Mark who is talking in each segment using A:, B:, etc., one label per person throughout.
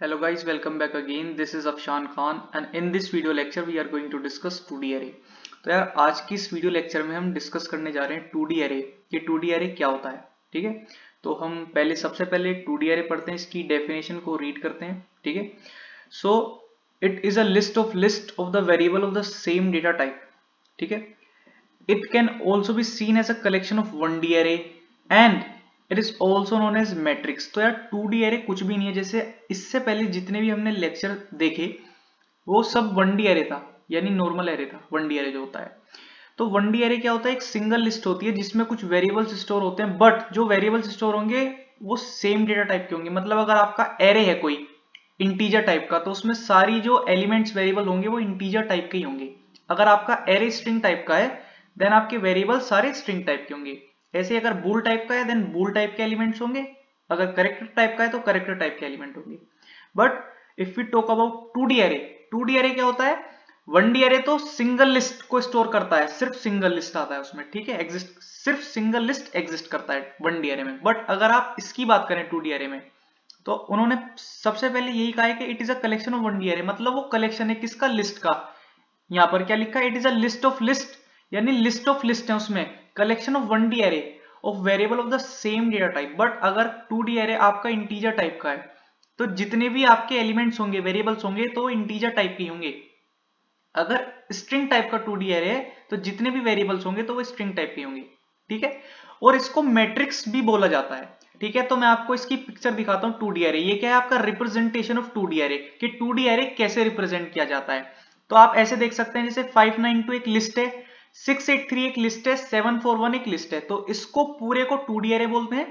A: Hello guys, welcome back again. This is Afshan Khan and in this video lecture we are going to discuss 2D array. तो यार आज की इस video lecture में हम discuss करने जा रहे हैं 2D array. ये 2D array क्या होता है, ठीक है? तो हम सबसे पहले 2D array पढ़ते हैं, इसकी डेफिनेशन को रीड करते हैं, ठीक है? So it is a list of the variable of the same data type, ठीक है? It can also be seen as a collection of 1D array and it is also known as matrix. तो यार 2D array कुछ भी नहीं है. जैसे इससे पहले जितने भी हमने लेक्चर देखे वो सब 1D एरे था, यानी नॉर्मल एरे था. 1D एरे जो होता है, तो 1D एरे क्या होता है, एक सिंगल लिस्ट होती है जिसमें कुछ वेरिएबल्स स्टोर होते हैं, बट जो वेरिएबल्स स्टोर होंगे वो सेम डेटा टाइप के होंगे. मतलब अगर आपका एरे है कोई इंटीजर टाइप का तो उसमें सारी जो एलिमेंट्स वेरिएबल होंगे वो इंटीजर टाइप के ही होंगे. अगर आपका एरे स्ट्रिंग टाइप का है देन आपके वेरिएबल सारे स्ट्रिंग टाइप के होंगे. ऐसे अगर बूल टाइप का है देन बूल टाइप के एलिमेंट्स होंगे, अगर करेक्टर टाइप का है तो करेक्टर टाइप के एलिमेंट होंगे. But if we talk about 2D array, 2D array क्या होता है, 1D एरे तो सिंगल लिस्ट को स्टोर करता है, सिर्फ सिंगल लिस्ट आता है उसमें, ठीक है? एग्जिस्ट, सिर्फ सिंगल लिस्ट एग्जिस्ट करता है 1D एरे में. बट अगर आप इसकी बात करें 2D एरे में, तो उन्होंने सबसे पहले यही कहा है कि it is a collection of 1D array. मतलब वो कलेक्शन है किसका, लिस्ट का. यहाँ पर क्या लिखा है, it is a list of list, यानी लिस्ट ऑफ लिस्ट है उसमें, collection of 1D array of variable of the same data type. But अगर 2D एरे आपका इंटीजर टाइप का है तो जितने भी आपके एलिमेंट्स होंगे, वेरिएबल्स होंगे, तो इंटीजर टाइप के होंगे. अगर स्ट्रिंग टाइप का 2D एरे है तो जितने भी वेरिएबल्स होंगे तो वो स्ट्रिंग टाइप के होंगे, ठीक है? और इसको मैट्रिक्स भी बोला जाता है, ठीक है? तो मैं आपको इसकी पिक्चर दिखाता हूँ 2D एरे. ये क्या है, आपका रिप्रेजेंटेशन ऑफ 2D एरे, कि 2D एरे कैसे रिप्रेजेंट किया जाता है. तो आप ऐसे देख सकते हैं, जैसे 592 एक लिस्ट है, 683 एक लिस्ट है, 741 एक लिस्ट है. तो इसको पूरे को 2D एरे बोलते हैं,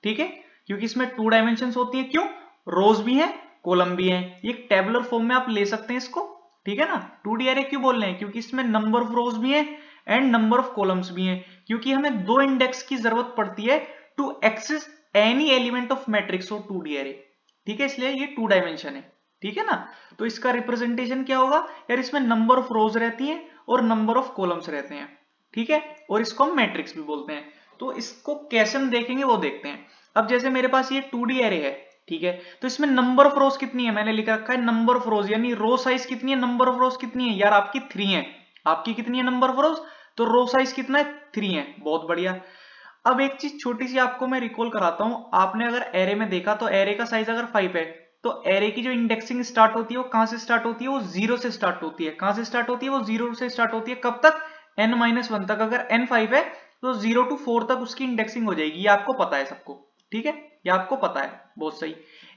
A: ठीक है? क्योंकि इसमें 2 डायमेंशंस होती है. क्यों? रोज भी है, कॉलम भी है. ये टेबुलर फॉर्म में आप ले सकते हैं इसको, ठीक है ना? 2D एरे क्यों बोल रहे हैं, क्योंकि इसमें नंबर ऑफ रोज भी है एंड नंबर ऑफ कॉलम्स भी हैं. क्योंकि हमें 2 इंडेक्स की जरूरत पड़ती है to access any element of matrix of 2D array, ठीक है? इसलिए ये 2 डायमेंशन है, ठीक है ना? तो इसका रिप्रेजेंटेशन क्या होगा यार, इसमें नंबर ऑफ रोज रहती है और नंबर ऑफ कॉलम्स रहते हैं, ठीक है? और इसको हम मैट्रिक्स भी बोलते हैं. तो इसको कैसे हम देखेंगे वो देखते हैं. अब जैसे मेरे पास ये 2D एरे है, ठीक है? तो इसमें नंबर ऑफ रोज कितनी है, मैंने लिख रखा है नंबर ऑफ रोज, यानी रो साइज कितनी है, नंबर ऑफ रोज कितनी है यार, आपकी 3 है. आपकी कितनी है नंबर ऑफ रोज, तो रो साइज कितना है, 3 है. बहुत बढ़िया. अब एक चीज छोटी सी आपको मैं रिकॉल कराता हूं. आपने अगर एरे में देखा तो एरे का साइज अगर 5 है तो एरे की जो इंडेक्सिंग स्टार्ट होती है वो कहां से स्टार्ट होती है, वो 0 से स्टार्ट होती है. कहां से स्टार्ट होती है, वो 0 से स्टार्ट होती है. कब तक, n-1 तक. अगर n 5 है तो 0 to 4 तक उसकी इंडेक्सिंग हो जाएगी. ये आपको पता है सबको, ठीक है? ये आपको पता है, बहुत सही.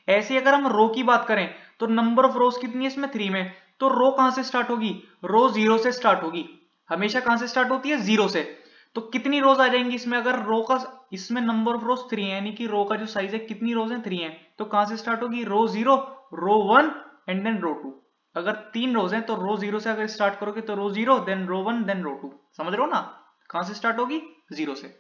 A: ऐसे अगर हम रो की बात करें तो नंबर ऑफ रोज कितनी है इसमें, 3 में. तो रो कहां से स्टार्ट होगी, रो 0 से स्टार्ट होगी. हमेशा कहां से स्टार्ट होती है, 0 से. तो कितनी रोज आ जाएंगी इसमें, अगर रो का, इसमें नंबर ऑफ रोज 3 है, यानी कि रो का जो साइज है, कितनी रोज है, 3 है. तो कहां से स्टार्ट होगी, रो 0, रो 1 एंड देन रो 2. अगर 3 रोज हैं तो रो 0 से अगर स्टार्ट करोगे तो रो 0 देन रो 1 देन रो 2. समझ रहे हो ना, कहां से स्टार्ट होगी, 0 से.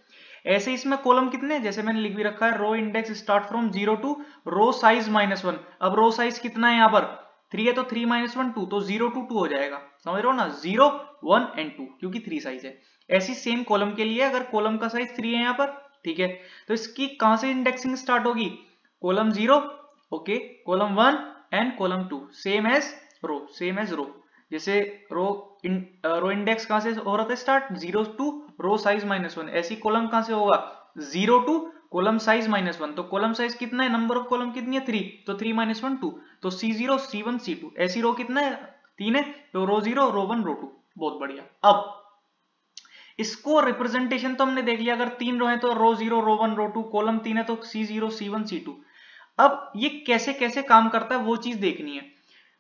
A: ऐसे इसमें कॉलम कितने हैं, जैसे मैंने लिख भी रखा है, row index start from 0 to row size -1. अब रो साइज कितना है यहाँ पर, 3 है, तो 3 - 1 2, तो 0 to 2 हो जाएगा. समझ रहे हो ना, 0 1 एंड 2, क्योंकि 3 साइज है. ऐसी सेम कॉलम के लिए, अगर कॉलम का साइज 3 है यहाँ पर, ठीक है, तो इसकी कहां से इंडेक्सिंग स्टार्ट होगी, column 0, okay, column 1 and column 2, same as row, same as row. जैसे रो इंडेक्स कहां से हो रहा था स्टार्ट, 0 टू रो साइज -1. ऐसी कॉलम कहां से होगा, 0 टू कॉलम साइज -1. तो कॉलम साइज कितना है, नंबर ऑफ कॉलम कितनी है, 3, तो 3 - 1 2, तो C0 C1 C2. ऐसी रो कितना है, 3 है, तो रो 0 रो 1 रो 2. बहुत बढ़िया. अब इसको रिप्रेजेंटेशन तो हमने देख लिया, अगर 3 रो है तो रो 0 रो 1 रो 2, कॉलम 3 है तो C0 C1 C2. अब ये कैसे कैसे काम करता है वो चीज देखनी है.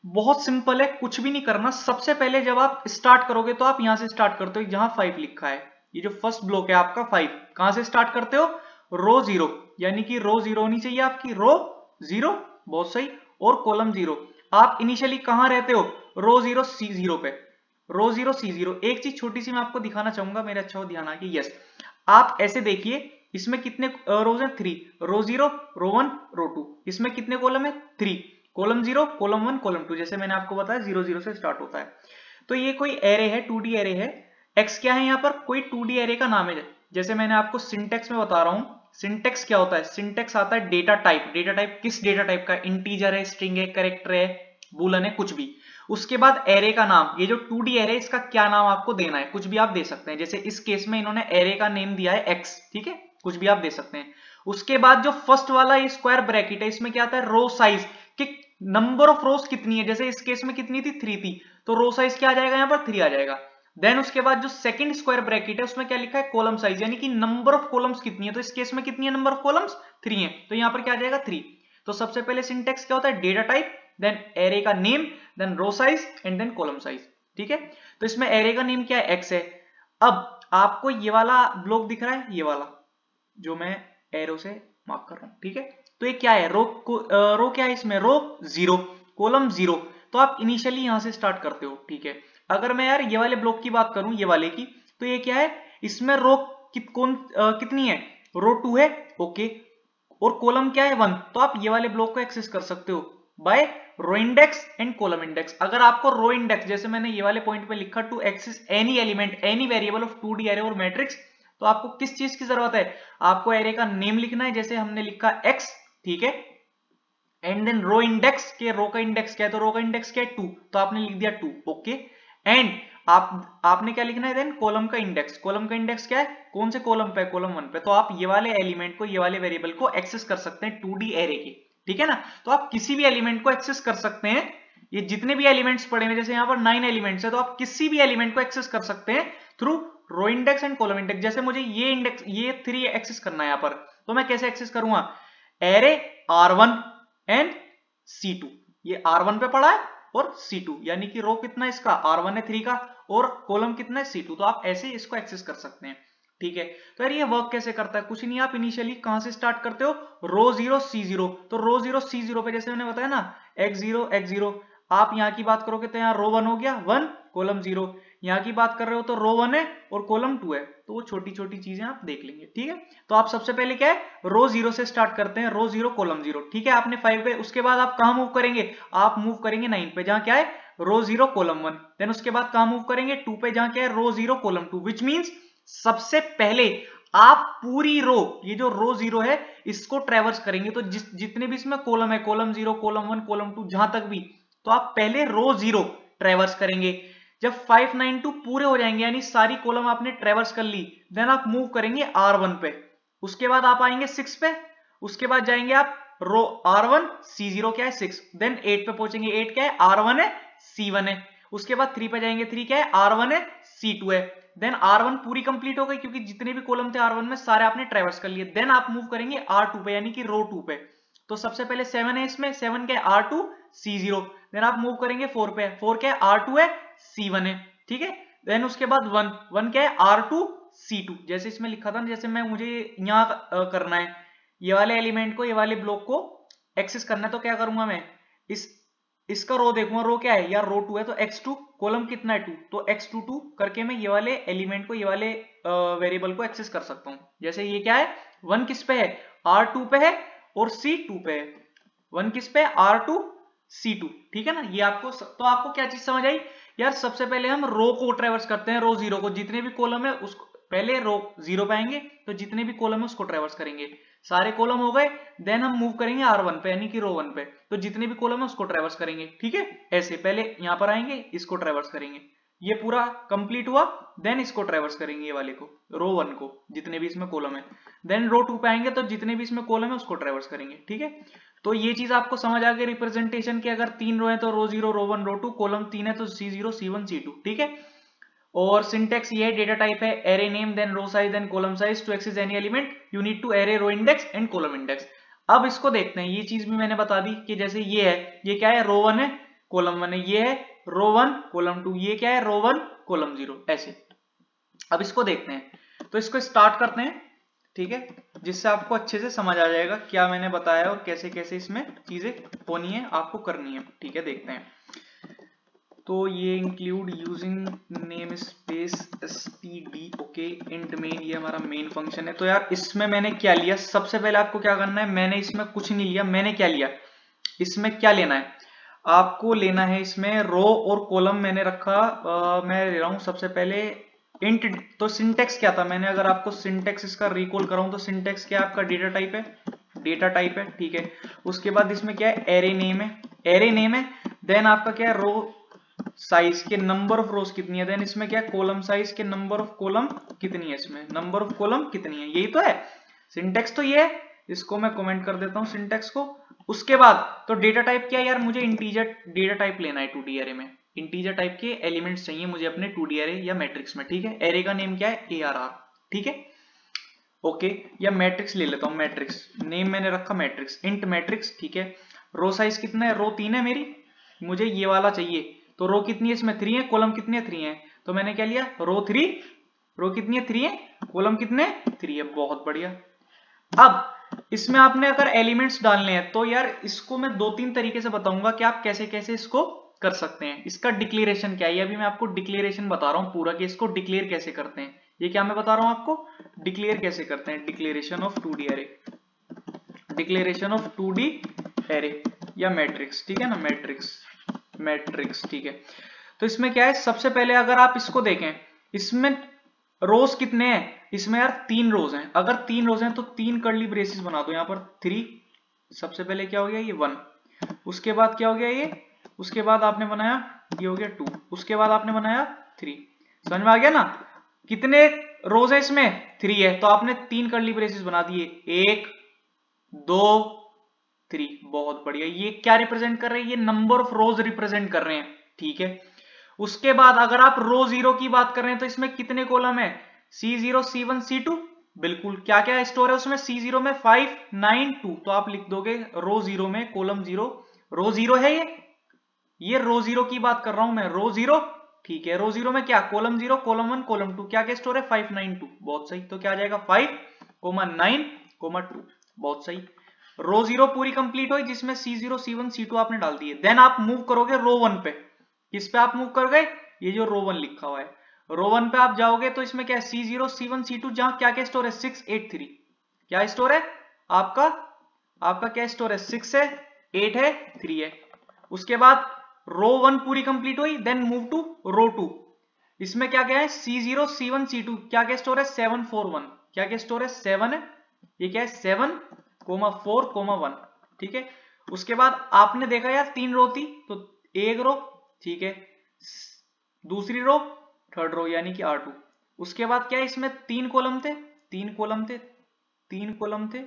A: बहुत सिंपल है, कुछ भी नहीं करना. सबसे पहले जब आप स्टार्ट करोगे तो आप यहां से स्टार्ट करते हो, जहां 5 लिखा है. ये जो फर्स्ट ब्लॉक है आपका 5, कहां से स्टार्ट करते हो, रो 0, यानी कि रो 0 होनी चाहिए आपकी, रो 0, बहुत सही, और कॉलम 0. आप इनिशियली कहां रहते हो, रो 0 C0 पे, रो 0 C0. एक चीज छोटी सी मैं आपको दिखाना चाहूंगा, मेरे अच्छा हो ध्यान आके. यस, आप ऐसे देखिए, इसमें कितने रोज है, 3, रो 0 रो 1 रो 2. इसमें कितने कॉलम है, 3, कॉलम 0 कॉलम 1 कॉलम 2. जैसे मैंने आपको बताया 0 0 से स्टार्ट होता है. तो ये कोई एरे है, 2D एरे है. x क्या है यहाँ पर, कोई 2D एरे का नाम है. जैसे मैंने आपको सिंटेक्स में बता रहा हूं, सिंटेक्स क्या होता है? सिंटेक्स आता है डेटा टाइप। डेटा टाइप किस डेटा टाइप का? इंटीजर है, स्ट्रिंग है, कैरेक्टर है, बूलन है, कुछ भी। उसके बाद एरे का नाम, ये जो 2D एरे इसका क्या नाम आपको देना है, कुछ भी आप दे सकते हैं। जैसे इस केस में इन्होंने एरे का नेम दिया है x, ठीक है, कुछ भी आप दे सकते हैं। उसके बाद जो फर्स्ट वाला ये स्क्वायर ब्रैकेट है, इसमें क्या आता है? रो साइज, कि नंबर ऑफ रोज कितनी है। जैसे इस केस में कितनी थी? 3 थी, तो रो साइज क्या आ जाएगा यहाँ पर? 3 आ जाएगा। देन उसके बाद जो सेकंड स्क्वायर ब्रैकेट है उसमें क्या लिखा है? कॉलम साइज, यानी कि नंबर ऑफ कॉलम्स कितनी है। तो इस केस में कितनी है नंबर ऑफ कॉलम्स? 3 है, तो यहाँ पर क्या आ जाएगा? 3। तो सबसे पहले सिंटेक्स क्या होता है? डेटा टाइप, देन एरे का name, then row size and then column size, ठीक है। तो इसमें एरे का नेम क्या है? x है। अब आपको ये वाला ब्लॉक दिख रहा है, ये वाला जो मैं एरो से मार्क कर रहा हूं, ठीक है। तो ये क्या है? रो क्या है इसमें? रो 0, कॉलम 0। तो आप इनिशियली यहां से स्टार्ट करते हो, ठीक है। अगर मैं यार ये वाले ब्लॉक की बात करूं, ये वाले की, तो ये क्या है? इसमें रो कितनी है? रो 2 है, ओके। और कॉलम क्या है? 1। तो आप ये वाले ब्लॉक को एक्सेस कर सकते हो by row index and column index. अगर आपको रो इंडेक्स, जैसे मैंने ये वाले पॉइंट पे लिखा, to access any element any variable of 2D array और मैट्रिक्स, तो आपको किस चीज की जरूरत है? आपको एरे का नेम लिखना है, जैसे हमने लिखा x, ठीक है। एंड देन रो इंडेक्स, के रो का इंडेक्स क्या है? तो रो का इंडेक्स क्या है? 2, तो आपने लिख दिया 2, ओके। एंड आपने क्या लिखना है? देन कॉलम का इंडेक्स। कॉलम का इंडेक्स क्या है? कौन से कॉलम पे? कॉलम 1 पे। तो आप ये वाले एलिमेंट को, ये वाले वेरिएबल को एक्सेस कर सकते हैं 2D एरे के, ठीक है ना। तो आप किसी भी एलिमेंट को एक्सेस कर सकते हैं। ये जितने भी एलिमेंट्स पड़े हुए, जैसे यहाँ पर 9 एलिमेंट्स है, तो आप किसी भी एलिमेंट को एक्सेस कर सकते हैं through row index and column index. जैसे मुझे ये इंडेक्स, ये 3 एक्सेस करना है यहाँ पर, तो मैं कैसे एक्सेस करूंगा? एरे R1 एंड C2, ये R1 पे पड़ा है और C2, यानी कि रो कितना है इसका? R1 है 3 का, और कॉलम कितना है? C2। तो आप ऐसे इसको एक्सेस कर सकते हैं, ठीक है। तो यार ये वर्क कैसे करता है? कुछ नहीं, आप इनिशियली कहां से स्टार्ट करते हो? रो 0 C0। तो रो 0 C0 पे, जैसे मैंने बताया ना, x0 x0, आप यहाँ की बात करोगे तो यहाँ रो 1 हो गया, 1 कॉलम 0। यहाँ की बात कर रहे हो तो रो 1 है और कॉलम 2 है, तो वो छोटी छोटी चीजें आप देख लेंगे, ठीक है। तो आप सबसे पहले क्या है? रो 0 से स्टार्ट करते हैं, रो 0 कॉलम 0, ठीक है। आपने 5 पे, उसके बाद आप कहां मूव करेंगे? आप मूव करेंगे 9 पे, जहां क्या है? रो 0 कॉलम 1। देन उसके बाद कहां मूव करेंगे? 2 पे, जहां क्या है? रो 0 कॉलम 2, विच मीन्स सबसे पहले आप पूरी रो, ये जो रो 0 है, इसको ट्रेवर्स करेंगे। तो जितने भी इसमें कॉलम है, कॉलम 0, कॉलम 1, कॉलम 2, जहां तक भी, तो आप पहले रो 0 ट्रेवर्स करेंगे। जब 5 9 2 पूरे हो जाएंगे, यानी सारी कॉलम आपने ट्रेवर्स कर ली, देन आप मूव करेंगे R1 पे। उसके बाद आप आएंगे 6 पे, उसके बाद जाएंगे आप रो R1 C0 क्या है? 6। देन 8 पे पहुंचेंगे, 8 क्या है? R1 है, C1 है। उसके बाद 3 पे जाएंगे, 3 क्या है? R1 है, C2 है। देन R1 पूरी कंप्लीट हो गई, क्योंकि जितने भी कॉलम थे R1 में सारे आपने ट्रेवर्स कर लिए। देन आप मूव करेंगे R2 पे, यानी कि रो 2 पे। तो सबसे पहले 7 है इसमें, 7 क्या है? R2 C0। देन आप मूव करेंगे 4 पे, 4 क्या है? R2 है, C1 है, ठीक है। देन उसके बाद 1, 1 क्या है? R2 C2, जैसे इसमें लिखा था ना, जैसे मुझे यहाँ करना है, ये वाले एलिमेंट को, ये वाले ब्लॉक को एक्सेस करना है, तो क्या करूंगा मैं? इसका रो देखूंगा, रो क्या है यार? रो 2 है, तो x2, कॉलम कितना है? 2, तो x2 करके मैं ये वाले एलिमेंट को, ये वाले वेरिएबल को एक्सेस कर सकता हूं। जैसे ये क्या है? 1 किस पे है? R2 पे है, और C2 पे है। 1 किस पे? R2 C2, ठीक है ना। ये आपको, तो आपको क्या चीज समझ आई यार? सबसे पहले हम रो को ट्रेवर्स करते हैं, रो 0 को, जितने भी कॉलम है उसको पहले रो 0 पे आएंगे, तो जितने भी कॉलम है उसको ट्रेवर्स करेंगे। सारे कॉलम हो गए, देन हम मूव करेंगे R1 पे, यानी कि रो 1 पे, तो जितने भी कॉलम है उसको ट्रेवर्स करेंगे, ठीक है। ऐसे पहले यहां पर आएंगे, इसको ट्रेवर्स करेंगे, ये पूरा कंप्लीट हुआ, देन इसको ट्रेवर्स करेंगे, ये वाले को, रो 1 को, जितने भी इसमें कॉलम है। देन रो 2 पे आएंगे, तो जितने भी इसमें कॉलम है उसको ट्रेवर्स करेंगे, ठीक है। तो ये चीज आपको समझ आ गई रिप्रेजेंटेशन की। अगर 3 रो है तो रो 0 रो 1 रो 2, कॉलम 3 है तो C0 C1 C2, ठीक है। और सिंटेक्स ये है, डेटा टाइप है array name, then row size, then column size. To access any element you need to array row index and column index. अब इसको देखते हैं, ये चीज भी मैंने बता दी कि जैसे ये है, ये क्या है? रो 1 है, कॉलम 1 है, ये है रो 1 कॉलम 2, ये क्या है? रो 1 कॉलम 0, ऐसे। अब इसको देखते हैं, तो इसको स्टार्ट करते हैं, ठीक है, जिससे आपको अच्छे से समझ आ जाएगा क्या मैंने बताया और कैसे कैसे इसमें चीजें होनी है, आपको करनी है, ठीक है। देखते हैं, तो ये include using name space std, okay, int main, ये हमारा मेन फंक्शन है। तो यार इसमें मैंने क्या लिया? सबसे पहले आपको क्या करना है? मैंने इसमें कुछ नहीं लिया, मैंने क्या लिया? इसमें क्या लेना है आपको? लेना है इसमें रो और कॉलम मैंने रखा, मैं ले रहा हूं सबसे पहले इंट, तो सिंटेक्स क्या था, मैंने अगर आपको सिंटेक्स इसका रिकॉल कराऊं तो सिंटेक्स क्या है आपका, डेटा टाइप है, डेटा टाइप है, ठीक है। उसके बाद इसमें क्या है, एरे नेम है, एरे नेम है। देन आपका क्या है, रो साइज के नंबर ऑफ रोज कितनी है। देन इसमें क्या है, कॉलम साइज के नंबर ऑफ कॉलम कितनी है, इसमें नंबर ऑफ कॉलम कितनी है, यही तो है सिंटेक्स। तो ये है, इसको मैं कमेंट कर देता हूं सिंटेक्स को। उसके बाद तो डेटा टाइप क्या है यार, मुझे इंटीजर डेटा टाइप लेना है 2D एरे में, इंटीजर टाइप के एलिमेंट्स चाहिए मुझे अपने 2D एरे या मैट्रिक्स में, ठीक है। एरे का नेम क्या है, ARR, ठीक है, ओके। या मैट्रिक्स ले लेता हूं, मैट्रिक्स नेम मैंने रखा मैट्रिक्स, इंट मैट्रिक्स, ठीक है। रो साइज कितना है, रो 3 है मेरी, मुझे ये वाला चाहिए। तो रो कितनी है इसमें, 3 है, कॉलम कितने 3 है, तो मैंने क्या लिया, रो 3, रो कितनी है 3 है, कॉलम कितने 3 है, बहुत बढ़िया। अब इसमें आपने अगर एलिमेंट्स डालने हैं तो यार इसको मैं 2-3 तरीके से बताऊंगा कि आप कैसे कैसे इसको कर सकते हैं। इसका डिक्लेरेशन क्या है, अभी मैं आपको डिक्लेरेशन बता रहा हूं पूरा कि इसको डिक्लेयर कैसे करते हैं। ये क्या मैं बता रहा हूं आपको, डिक्लेयर कैसे करते हैं, declaration of 2D array, declaration of 2D array या मैट्रिक्स, ठीक है ना, मैट्रिक्स, मैट्रिक्स, ठीक है। तो इसमें क्या है, सबसे पहले अगर आप इसको देखें, इसमें रोज कितने हैं, इसमें यार 3 रोज हैं। अगर 3 रोज हैं तो 3 कर्ली ब्रेसेस बना दो यहाँ पर, 3, सबसे पहले क्या हो गया ये 1, उसके बाद क्या हो गया ये, उसके बाद आपने बनाया ये हो गया 2, उसके बाद आपने बनाया 3, समझ में आ गया ना। कितने रोज है इसमें, 3 है, तो आपने 3 कर्ली ब्रेसेस बना दिए, 1 2 3, बहुत बढ़िया। ये क्या रिप्रेजेंट कर रहे हैं, ये नंबर ऑफ रोज रिप्रेजेंट कर रहे हैं, ठीक है। उसके बाद अगर आप रो 0 की बात कर रहे हैं तो इसमें कितने कॉलम है, C0 C1 C2, बिल्कुल। क्या क्या स्टोर है उसमें, C0 में 5 9 2, तो आप लिख दोगे रो 0 में कॉलम 0, रो 0 है ये रो 0 की बात कर रहा हूं मैं, रो 0, ठीक है। रो 0 में क्या, कॉलम 0 कॉलम 1 कॉलम 2, क्या क्या स्टोर है, 5 9 2, बहुत सही। तो क्या आ जाएगा 5 9 2, बहुत सही। रो 0 पूरी कंप्लीट हुई जिसमें C0 C1 C2 आपने डाल दिए। देन आप मूव करोगे रो 1 पे, किस पे आप मूव कर गए, ये जो रो 1 लिखा हुआ है, रो 1 पे आप जाओगे तो इसमें क्या है, C0 C1 C2, जहां क्या क्या स्टोर है, 6 8 3, क्या स्टोर है आपका, आपका क्या स्टोर है, 6 है 8 है 3 है। उसके बाद रो 1 पूरी कंप्लीट हुई, देन मूव टू रो 2, इसमें क्या क्या है, C0 C1 C2, क्या क्या स्टोर है, 7 4 1, क्या क्या स्टोर है, 7 है, ये क्या है 7 4 1, ठीक है। उसके बाद आपने देखा यार 3 रो थी तो एक रो, ठीक है, दूसरी रो, थर्ड रो यानी कि R2। उसके बाद क्या है, इसमें 3 कॉलम थे, 3 कॉलम थे, 3 कॉलम थे,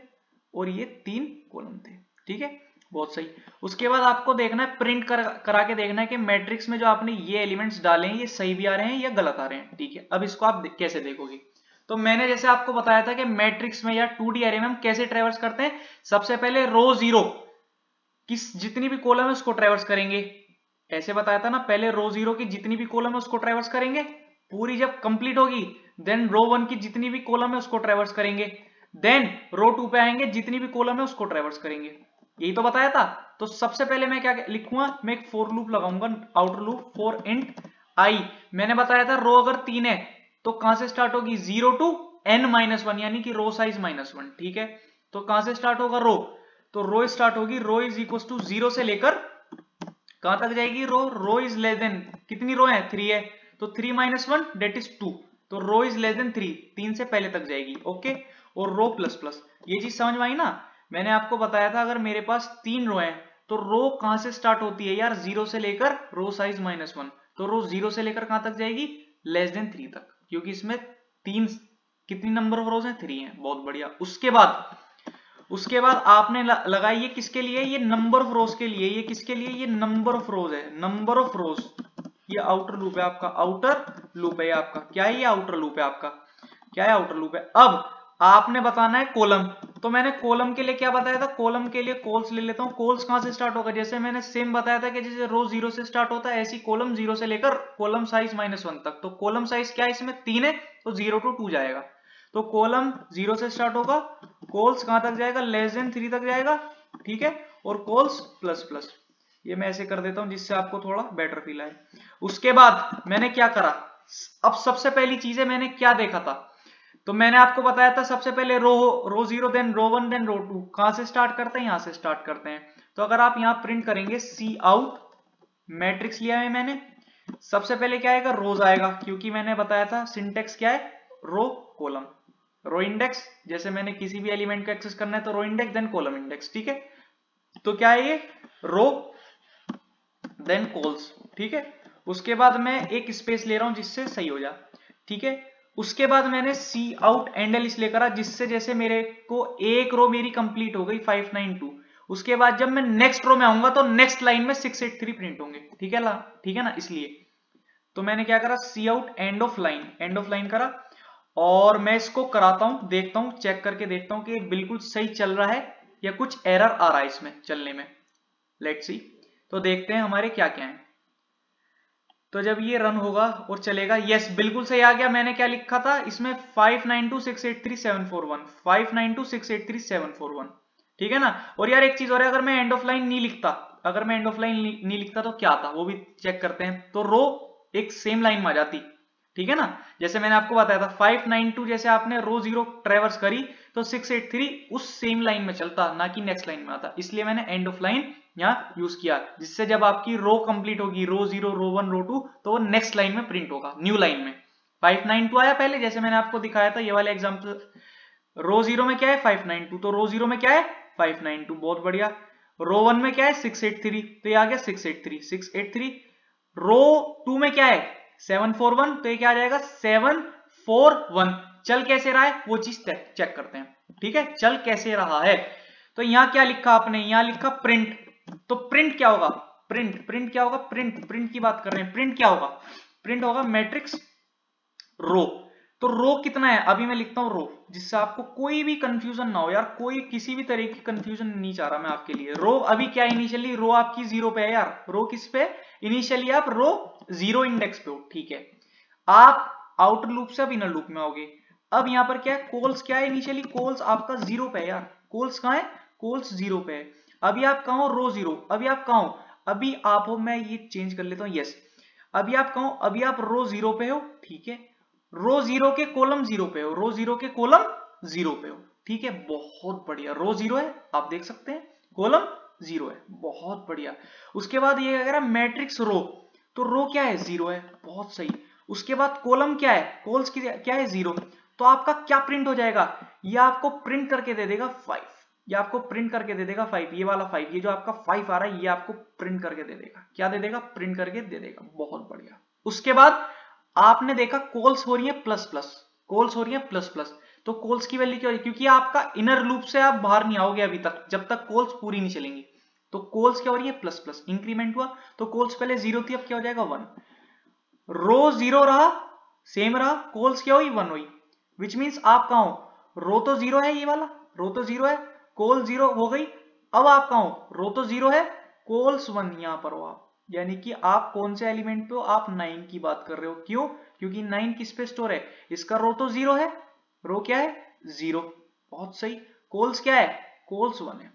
A: और ये 3 कॉलम थे, ठीक है, बहुत सही। उसके बाद आपको देखना है, प्रिंट करा के देखना है कि मैट्रिक्स में जो आपने ये एलिमेंट्स डाले हैं ये सही भी आ रहे हैं या गलत आ रहे हैं, ठीक है। अब इसको आप कैसे देखोगे, तो मैंने जैसे आपको बताया था कि मैट्रिक्स में या 2D एरे में हम कैसे ट्रेवर्स करते हैं, सबसे पहले रो 0 किस जितनी भी कॉलम है उसको ट्रेवर्स करेंगे, ऐसे बताया था ना, पहले रो 0 की जितनी भी कॉलम है उसको ट्रेवर्स करेंगे, पूरी जब कंप्लीट होगी देन रो 1 की जितनी भी कॉलम है उसको ट्रेवर्स करेंगे, देन रो 2 पे आएंगे, जितनी भी कॉलम है उसको ट्रेवर्स करेंगे, यही तो बताया था। तो सबसे पहले मैं क्या लिखूंगा, मैं एक फॉर लूप लगाऊंगा, आउटर लूप फॉर इंट आई। मैंने बताया था रो अगर 3 है तो कहां से स्टार्ट होगी, 0 टू n-1, यानी कि रो साइज -1, ठीक है। तो कहां से स्टार्ट होगा रो, तो रो स्टार्ट होगी, रो इज इक्वल टू 0 से लेकर कहां तक जाएगी, रो इज लेस देन, कितनी रो है 3 है, तो 3 -1 डेट इज 2, तो रो इज लेस देन 3, 3 से पहले तक जाएगी, ओके। और रो प्लस प्लस, ये चीज समझ में आई ना। मैंने आपको बताया था अगर मेरे पास 3 रो है तो रो कहां से स्टार्ट होती है यार, 0 से लेकर रो साइज -1, तो रो 0 से लेकर कहां तक जाएगी, लेस देन 3 तक, क्योंकि इसमें 3 कितनी नंबर ऑफ रोज है, 3 है, बहुत बढ़िया। उसके बाद आपने लगाई ये किसके लिए, ये नंबर ऑफ रोज के लिए, ये किसके लिए, ये नंबर ऑफ रोज है, नंबर ऑफ रोज, ये आउटर लूप है आपका, आउटर लूप है आपका, क्या है ये आउटर लूप है आपका, क्या है आउटर लूप है। अब आपने बताना है कॉलम, तो मैंने कॉलम के लिए क्या बताया था, कॉलम के लिए कॉल्स ले लेता हूं। कॉल्स कहां से स्टार्ट होगा, जैसे मैंने सेम बताया था कि जैसे रो 0 से स्टार्ट होता है ऐसी कॉलम 0 से लेकर कॉलम साइज -1 तक, तो कॉलम साइज क्या है इसमें 3 है, तो 0 टू 2 जाएगा, तो कॉलम 0 से स्टार्ट होगा, कॉल्स कहां तक जाएगा, लेस देन 3 तक जाएगा, ठीक है, और कॉल्स प्लस प्लस, ये मैं ऐसे कर देता हूं जिससे आपको थोड़ा बेटर फील आए। उसके बाद मैंने क्या करा, अब सबसे पहली चीज है मैंने क्या देखा था, तो मैंने आपको बताया था सबसे पहले रो 0 देन रो 1 देन रो 2, कहां से स्टार्ट करते हैं, यहां से स्टार्ट करते हैं। तो अगर आप यहां प्रिंट करेंगे सी आउट, मैट्रिक्स लिया है मैंने, सबसे पहले क्या आएगा, रोज आएगा, क्योंकि मैंने बताया था सिंटेक्स क्या है, रो कॉलम, रो इंडेक्स। जैसे मैंने किसी भी एलिमेंट को एक्सेस करना है तो row index then column index, ठीक है। तो क्या है ये, रो देन कॉल्स, ठीक है। उसके बाद मैं एक स्पेस ले रहा हूं जिससे सही हो जाए, ठीक है। उसके बाद मैंने सी आउट एंडल इसलिए करा जिससे जैसे मेरे को एक रो मेरी कंप्लीट हो गई 592। उसके बाद जब मैं नेक्स्ट रो में आऊंगा तो नेक्स्ट लाइन में 683 प्रिंट होंगे, ठीक है ना, ठीक है ना। इसलिए तो मैंने क्या करा, सी आउट एंड ऑफ लाइन करा, और मैं इसको कराता हूं, देखता हूं, चेक करके देखता हूं कि बिल्कुल सही चल रहा है या कुछ एरर आ रहा है इसमें चलने में। लेट्स सी, तो देखते हैं हमारे क्या क्या है। तो जब ये रन होगा और चलेगा, यस बिल्कुल सही आ गया। मैंने क्या लिखा था इसमें 592683741, 592683741, ठीक है ना। और यार एक चीज और है, अगर मैं एंड ऑफ लाइन नहीं लिखता, अगर मैं एंड ऑफ लाइन नहीं लिखता तो क्या था वो भी चेक करते हैं। तो रो एक सेम लाइन में आ जाती, ठीक है ना। जैसे मैंने आपको बताया था 592, जैसे आपने रो 0 ट्रेवर्स करी तो 683 उस सेम लाइन में चलता, ना कि नेक्स्ट लाइन में आता। इसलिए मैंने एंड ऑफ लाइन यहाँ यूज किया, जिससे जब आपकी रो कंप्लीट होगी, रो 0, रो 1, रो 2, तो वो नेक्स्ट लाइन में प्रिंट होगा, न्यू लाइन में। 592 आया पहले, जैसे मैंने आपको दिखाया था ये वाले एग्जांपल। रो 0 में क्या है 592, तो रो 0 में क्या है 592, बहुत बढ़िया। रो 1 में क्या है 683, तो ये आ गया 683। रो 2 में क्या है 741, तो ये क्या आ जाएगा 741। चल कैसे रहा है वो चीज चेक करते हैं, ठीक है। चल कैसे रहा है, तो यहां क्या लिखा आपने, यहां लिखा प्रिंट। तो प्रिंट क्या होगा, प्रिंट क्या होगा, प्रिंट की बात कर रहे हैं। प्रिंट क्या होगा, प्रिंट होगा मैट्रिक्स रो। तो रो कितना है, अभी मैं लिखता हूं रो, जिससे आपको कोई भी कंफ्यूजन ना हो यार, कोई किसी भी तरह की कंफ्यूजन नहीं चाह रहा मैं आपके लिए। रो अभी क्या, इनिशियली रो आपकी 0 पे है यार। रो किस पे, इनिशियली आप रो 0 इंडेक्स पे हो, ठीक है। आप आउटर लूप से अब इनर लूप में आओगे। अब यहां पर क्या है, कॉल्स क्या है, इनिशियली कॉल्स आपका 0 पे है यार। कॉल्स कहां है, कॉल्स 0 पे है। अभी आप कहां हो, रो 0। अभी आप कहां हो, अभी आप हो, मैं ये चेंज कर लेता हूं, यस। अभी आप कहां हो, अभी आप रो 0 पे हो, ठीक है। रो 0 के कॉलम 0 पे हो, रो 0 के कॉलम 0 पे हो, ठीक है। बहुत बढ़िया, रो 0 है, आप देख सकते हैं, कॉलम 0 है, बहुत बढ़िया। उसके बाद ये अगर मैट्रिक्स रो, तो रो क्या है 0 है, बहुत सही। उसके बाद कॉलम क्या है, कॉल्स की क्या है 0, तो आपका क्या प्रिंट हो जाएगा, ये आपको प्रिंट करके दे देगा 5, ये आपको प्रिंट करके दे देगा 5, ये वाला 5, ये जो आपका 5 आ रहा है ये आपको प्रिंट करके दे देगा, क्या दे देगा, प्रिंट करके दे देगा, बहुत बढ़िया। उसके बाद आपने देखा कॉल्स हो रही है प्लस प्लस, कॉल्स हो रही है प्लस प्लस, तो कॉल्स की वैल्यू क्या हो रही है, क्योंकि आपका इनर लूप से आप बाहर नहीं आओगे अभी तक, जब तक कॉल्स पूरी नहीं चलेंगी। तो कॉल्स क्या हो रही है प्लस प्लस, इंक्रीमेंट हुआ, तो कॉल्स पहले 0 थी, अब क्या हो जाएगा 1। रो 0 रहा, सेम रहा, कॉल्स क्या हुई 1 हुई, विच मीन्स आप कहां हो, रो तो 0 है, ये वाला रो तो 0 है, कॉल 0 हो गई। अब आप कहां हो, रो तो 0 है, कॉल्स 1, यहां पर हो आप, यानी कि आप कौन से एलिमेंट पे हो, आप 9 की बात कर रहे हो। क्यों, क्योंकि 9 किस पे स्टोर है, इसका रो तो 0 है, रो क्या है 0, बहुत सही। कॉल्स क्या है, कॉल्स 1 है,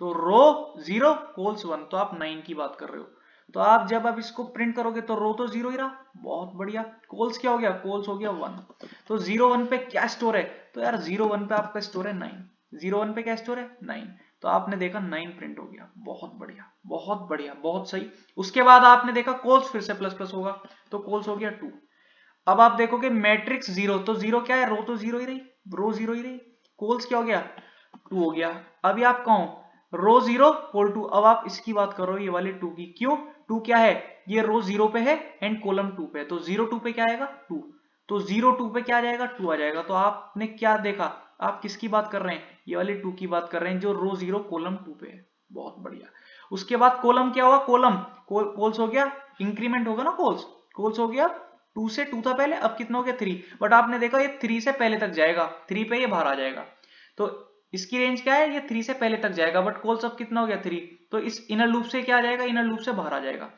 A: तो रो 0 कॉल्स 1, तो आप 9 की बात कर रहे हो। तो आप जब अब इसको प्रिंट करोगे तो रो तो 0 ही रहा, बहुत बढ़िया। कॉल्स क्या हो गया, कॉल्स हो गया 1। तो 0 1 पे क्या स्टोर है, तो यार 0 1 पे आपका स्टोर है 9, 0 1 पे क्या स्टोर है 9, तो आपने देखा 9 प्रिंट हो गया, बहुत बढ़िया, बहुत बढ़िया, बहुत सही। उसके बाद आपने देखा कॉल्स फिर से प्लस प्लस होगा, तो कॉल्स हो गया 2। अब आप देखोगे मैट्रिक्स 0, तो 0 क्या है, रो तो 0 ही रही, रो 0 ही रही, कॉल्स क्या हो गया 2 हो गया। अभी आप कहो रो 0 कॉल 2, अब आप इसकी बात करो ये वाले 2 की, क्यों, 2 क्या है, ये रो 0 पे है एंड कॉलम 2 पे है, तो 0 2 पे क्या आएगा 2, तो 0 2 पे क्या आ जाएगा 2 आ जाएगा। तो आपने क्या देखा, आप किसकी बात कर रहे हैं, ये वाले 2 की बात कर रहे हैं जो रो 0 कॉलम 2 पे है, बहुत बढ़िया। उसके बाद कॉलम क्या हुआ, कॉलम कॉल्स हो गया, इंक्रीमेंट होगा ना कॉल्स, कॉल्स हो गया 2 से 2 था पहले, अब कितना हो गया 3, बट आपने देखा ये 3 से पहले तक जाएगा, 3 पे ये बाहर आ जाएगा, तो इसकी रेंज क्या है, ये 3 से पहले तक जाएगा, बट कॉल्स अब कितना हो गया 3, तो इस इनर लूप से क्या आ जाएगा, इनर लूप से बाहर आ जाएगा।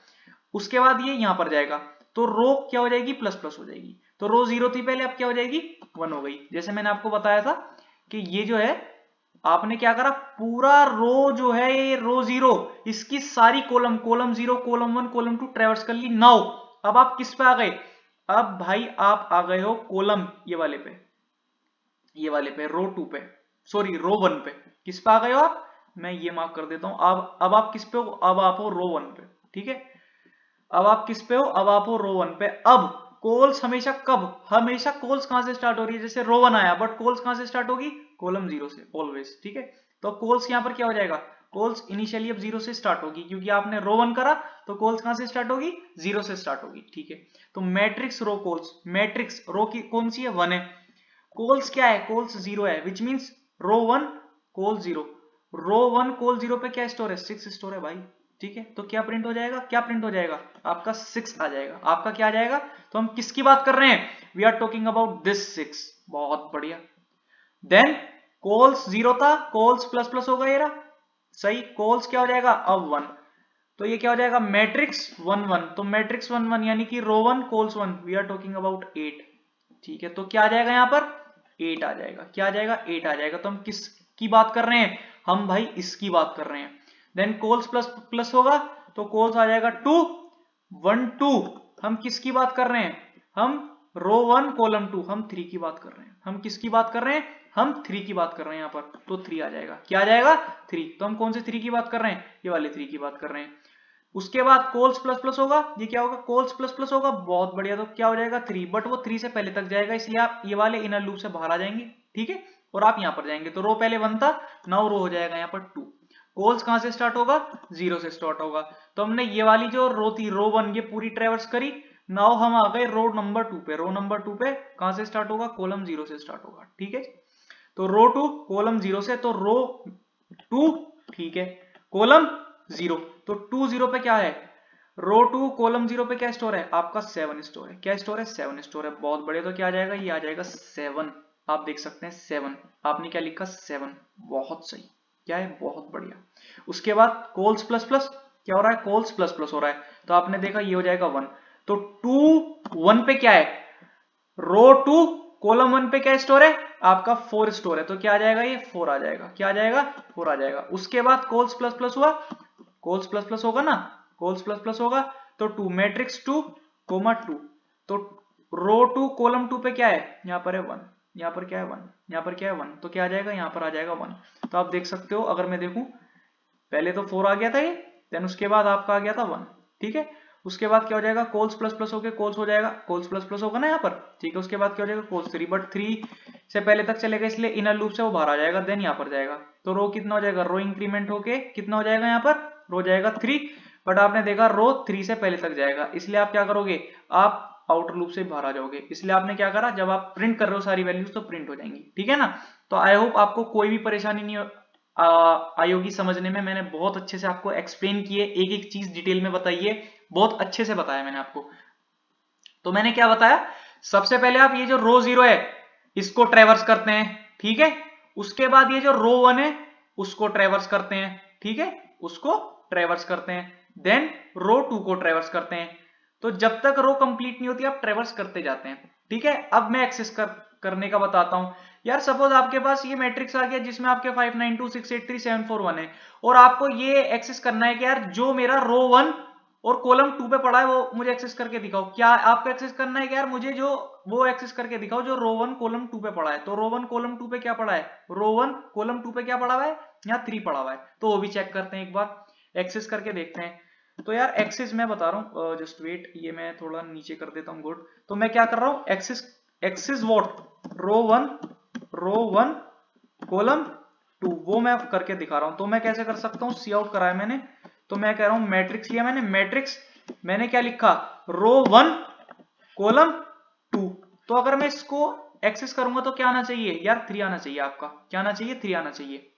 A: उसके बाद ये यहां पर जाएगा, तो रो क्या हो जाएगी प्लस प्लस हो जाएगी, तो रो 0 थी पहले, अब क्या हो जाएगी 1 हो गई। जैसे मैंने आपको बताया था कि ये जो है आपने क्या करा, पूरा रो जो है ये रो 0, इसकी सारी कॉलम, कॉलम 0 कॉलम 1 कॉलम 2 ट्रेवर्स कर ली। नाउ अब आप किस पे आ गए, अब भाई आप आ गए हो कॉलम ये वाले पे, ये वाले पे रो 2 पे, सॉरी रो 1 पे, किस पे आ गए हो आप, मैं ये मार्क कर देता हूं। अब आप किस पे हो, अब आप हो रो 1 पे, ठीक है। अब आप किस पे हो, अब आप हो रो 1 पे। अब कॉल्स हमेशा कब, हमेशा कॉल्स कहां से स्टार्ट हो रही है, जैसे रो 1 आया बट कॉल्स कहां से स्टार्ट होगी, कॉलम 0 से ऑलवेज, ठीक है। तो कॉल्स यहां पर क्या हो जाएगा, कॉल्स इनिशियली अब 0 से स्टार्ट होगी, क्योंकि आपने रो 1 करा तो कॉल्स कहां से स्टार्ट होगी, 0 से स्टार्ट होगी, ठीक है। तो मैट्रिक्स रो कॉल्स, मैट्रिक्स रो की कौन सी है, 1 है, कॉल्स क्या है, कॉल्स 0 है, which means row 1 col 0, row 1 col 0 पे क्या स्टोर है, 6 स्टोर है भाई, ठीक है। तो क्या प्रिंट हो जाएगा, क्या प्रिंट हो जाएगा, आपका 6 आ जाएगा, आपका क्या आ जाएगा। तो हम किसकी बात कर रहे हैं, we are talking about this 6, बहुत बढ़िया। देन कॉल्स 0 था, कॉल्स प्लस प्लस होगा ये रहा, सही, कॉल्स क्या हो जाएगा अब 1, तो ये क्या हो जाएगा मैट्रिक्स 1 1, तो मैट्रिक्स 1 1 यानी कि row 1 cols 1, we are talking about 8, ठीक है। तो क्या आ जाएगा यहाँ पर 8 आ जाएगा, क्या आ जाएगा 8 आ जाएगा। तो हम किस की बात कर रहे हैं, हम भाई इसकी बात कर रहे हैं। देन कॉल्स प्लस प्लस होगा तो कॉल्स आ जाएगा 2 1 2, हम किसकी बात कर रहे हैं, हम रो 1 कॉलम 2, हम 3 की बात कर रहे हैं, हम किसकी बात कर रहे हैं, हम 3 की बात कर रहे हैं यहाँ पर, तो 3 आ जाएगा, क्या आ जाएगा 3। तो हम कौन से 3 की बात कर रहे हैं, ये वाले 3 की बात कर रहे हैं। उसके बाद कॉल्स प्लस प्लस होगा, ये क्या होगा, कॉल्स प्लस प्लस होगा, बहुत बढ़िया। तो क्या हो जाएगा 3, बट वो 3 से पहले तक जाएगा, इसलिए आप ये वाले इनर लूप से बाहर आ जाएंगे, ठीक है, और आप यहां पर जाएंगे। तो रो पहले 1 था, नाउ रो हो जाएगा यहाँ पर 2। कॉल्स कहां से स्टार्ट होगा, 0 से स्टार्ट होगा। तो हमने ये वाली जो रो थी रो 1 ये पूरी ट्रेवर्स करी, नाउ हम आ गए रो नंबर 2 पे। रो नंबर 2 पे कहां से स्टार्ट होगा, कॉलम 0 से स्टार्ट होगा, ठीक है। तो रो 2 कॉलम 0 से, तो रो 2, ठीक है, कॉलम 0, तो 2 0 पे क्या है, रो 2 कॉलम 0 पे क्या स्टोर है, आपका 7 स्टोर है, क्या स्टोर है, 7 स्टोर है, बहुत बढ़िया। तो क्या आ जाएगा, ये आ जाएगा 7, आप देख सकते हैं 7, आपने क्या लिखा 7, बहुत सही, क्या है, बहुत बढ़िया। उसके बाद कॉल्स प्लस प्लस क्या हो रहा है, कॉल्स प्लस प्लस हो रहा है, तो आपने देखा ये हो जाएगा 1। तो 2 1 पे क्या है, रो 2 कॉलम 1 पे क्या स्टोर है, आपका 4 स्टोर है, तो क्या आ जाएगा, ये 4 आ जाएगा, क्या आ जाएगा 4 आ जाएगा। उसके बाद कॉल्स प्लस प्लस हुआ, कॉल्स प्लस प्लस होगा ना, कॉल्स प्लस प्लस होगा तो 2 मैट्रिक्स 2 कोमा 2, तो रो 2 कॉलम 2 पे क्या है, यहाँ पर है 1, यहाँ पर क्या है 1, यहाँ पर क्या है 1, तो क्या आ जाएगा, यहाँ पर आ जाएगा 1। तो आप देख सकते हो, अगर मैं देखूं पहले तो 4 आ गया था ये, देन उसके बाद आपका आ गया था 1, ठीक है। उसके बाद क्या हो जाएगा, कॉल्स प्लस प्लस होके कॉल्स हो जाएगा, कॉल्स प्लस प्लस होगा ना यहाँ पर, ठीक है। उसके बाद क्या हो जाएगा, कॉल्स 3, बट 3 से पहले तक चलेगा, इसलिए इनर लूप से वो बाहर आ जाएगा, देन यहाँ पर जाएगा। तो रो कितना हो जाएगा, रो इंक्रीमेंट होके कितना हो जाएगा, यहाँ पर रो जाएगा 3, बट आपने देखा रो 3 से पहले तक जाएगा, इसलिए आप क्या करोगे, आप आउटर लूप से बाहर आ जाओगे, इसलिए आपने क्या करा, जब आप प्रिंट कर रहे हो सारी वैल्यूज तो प्रिंट हो जाएंगी, ठीक है ना। तो आई होप आपको कोई भी परेशानी नहीं आयोगी समझने में, मैंने बहुत अच्छे से आपको एक्सप्लेन किए, एक एक चीज डिटेल में बताइए, बहुत अच्छे से बताया मैंने आपको। तो मैंने क्या बताया, सबसे पहले आप ये जो रो 0 है इसको ट्रेवर्स करते हैं, ठीक है। उसके बाद ये जो रो 1 है उसको ट्रेवर्स करते हैं, ठीक है, उसको ट्रेवर्स करते हैं। देन रो 2 को ट्रेवर्स करते हैं। तो जब तक रो कंप्लीट नहीं होती आप ट्रेवर्स करते जाते हैं, ठीक है। अब मैं एक्सेस करने का बताता हूं। यार सपोज आपके पास ये मैट्रिक्स आ गया जिसमें आपके 592683741 है, और आपको ये एक्सेस करना है कि यार जो मेरा रो 1 और कॉलम 2 पे पड़ा है वो मुझे एक्सेस करके दिखाओ। क्या आपको एक्सेस करना है कि यार मुझे जो वो एक्सेस करके दिखाओ जो रो 1 कॉलम 2 पे पड़ा है। तो रो 1 कॉलम 2 पे क्या पड़ा है, रो 1 कॉलम 2 पे क्या पड़ा हुआ है, यहाँ 3 पड़ा हुआ है, तो वो भी चेक करते हैं, एक बार एक्सेस करके देखते हैं। तो यार एक्सेस मैं बता रहा हूँ, जस्ट वेट, ये मैं थोड़ा नीचे कर देता हूँ, गुड। तो मैं क्या कर रहा हूँ, एक्सेस व्हाट, रो 1 कॉलम 2 वो मैं करके दिखा रहा हूं। तो मैं कैसे कर सकता हूं, सी आउट कराया मैंने, तो मैं कह रहा हूं मैट्रिक्स लिया मैंने, मैट्रिक्स मैंने क्या लिखा, रो 1 कॉलम 2। तो अगर मैं इसको एक्सेस करूंगा तो क्या आना चाहिए यार, 3 आना चाहिए, आपका क्या आना चाहिए, 3 आना चाहिए।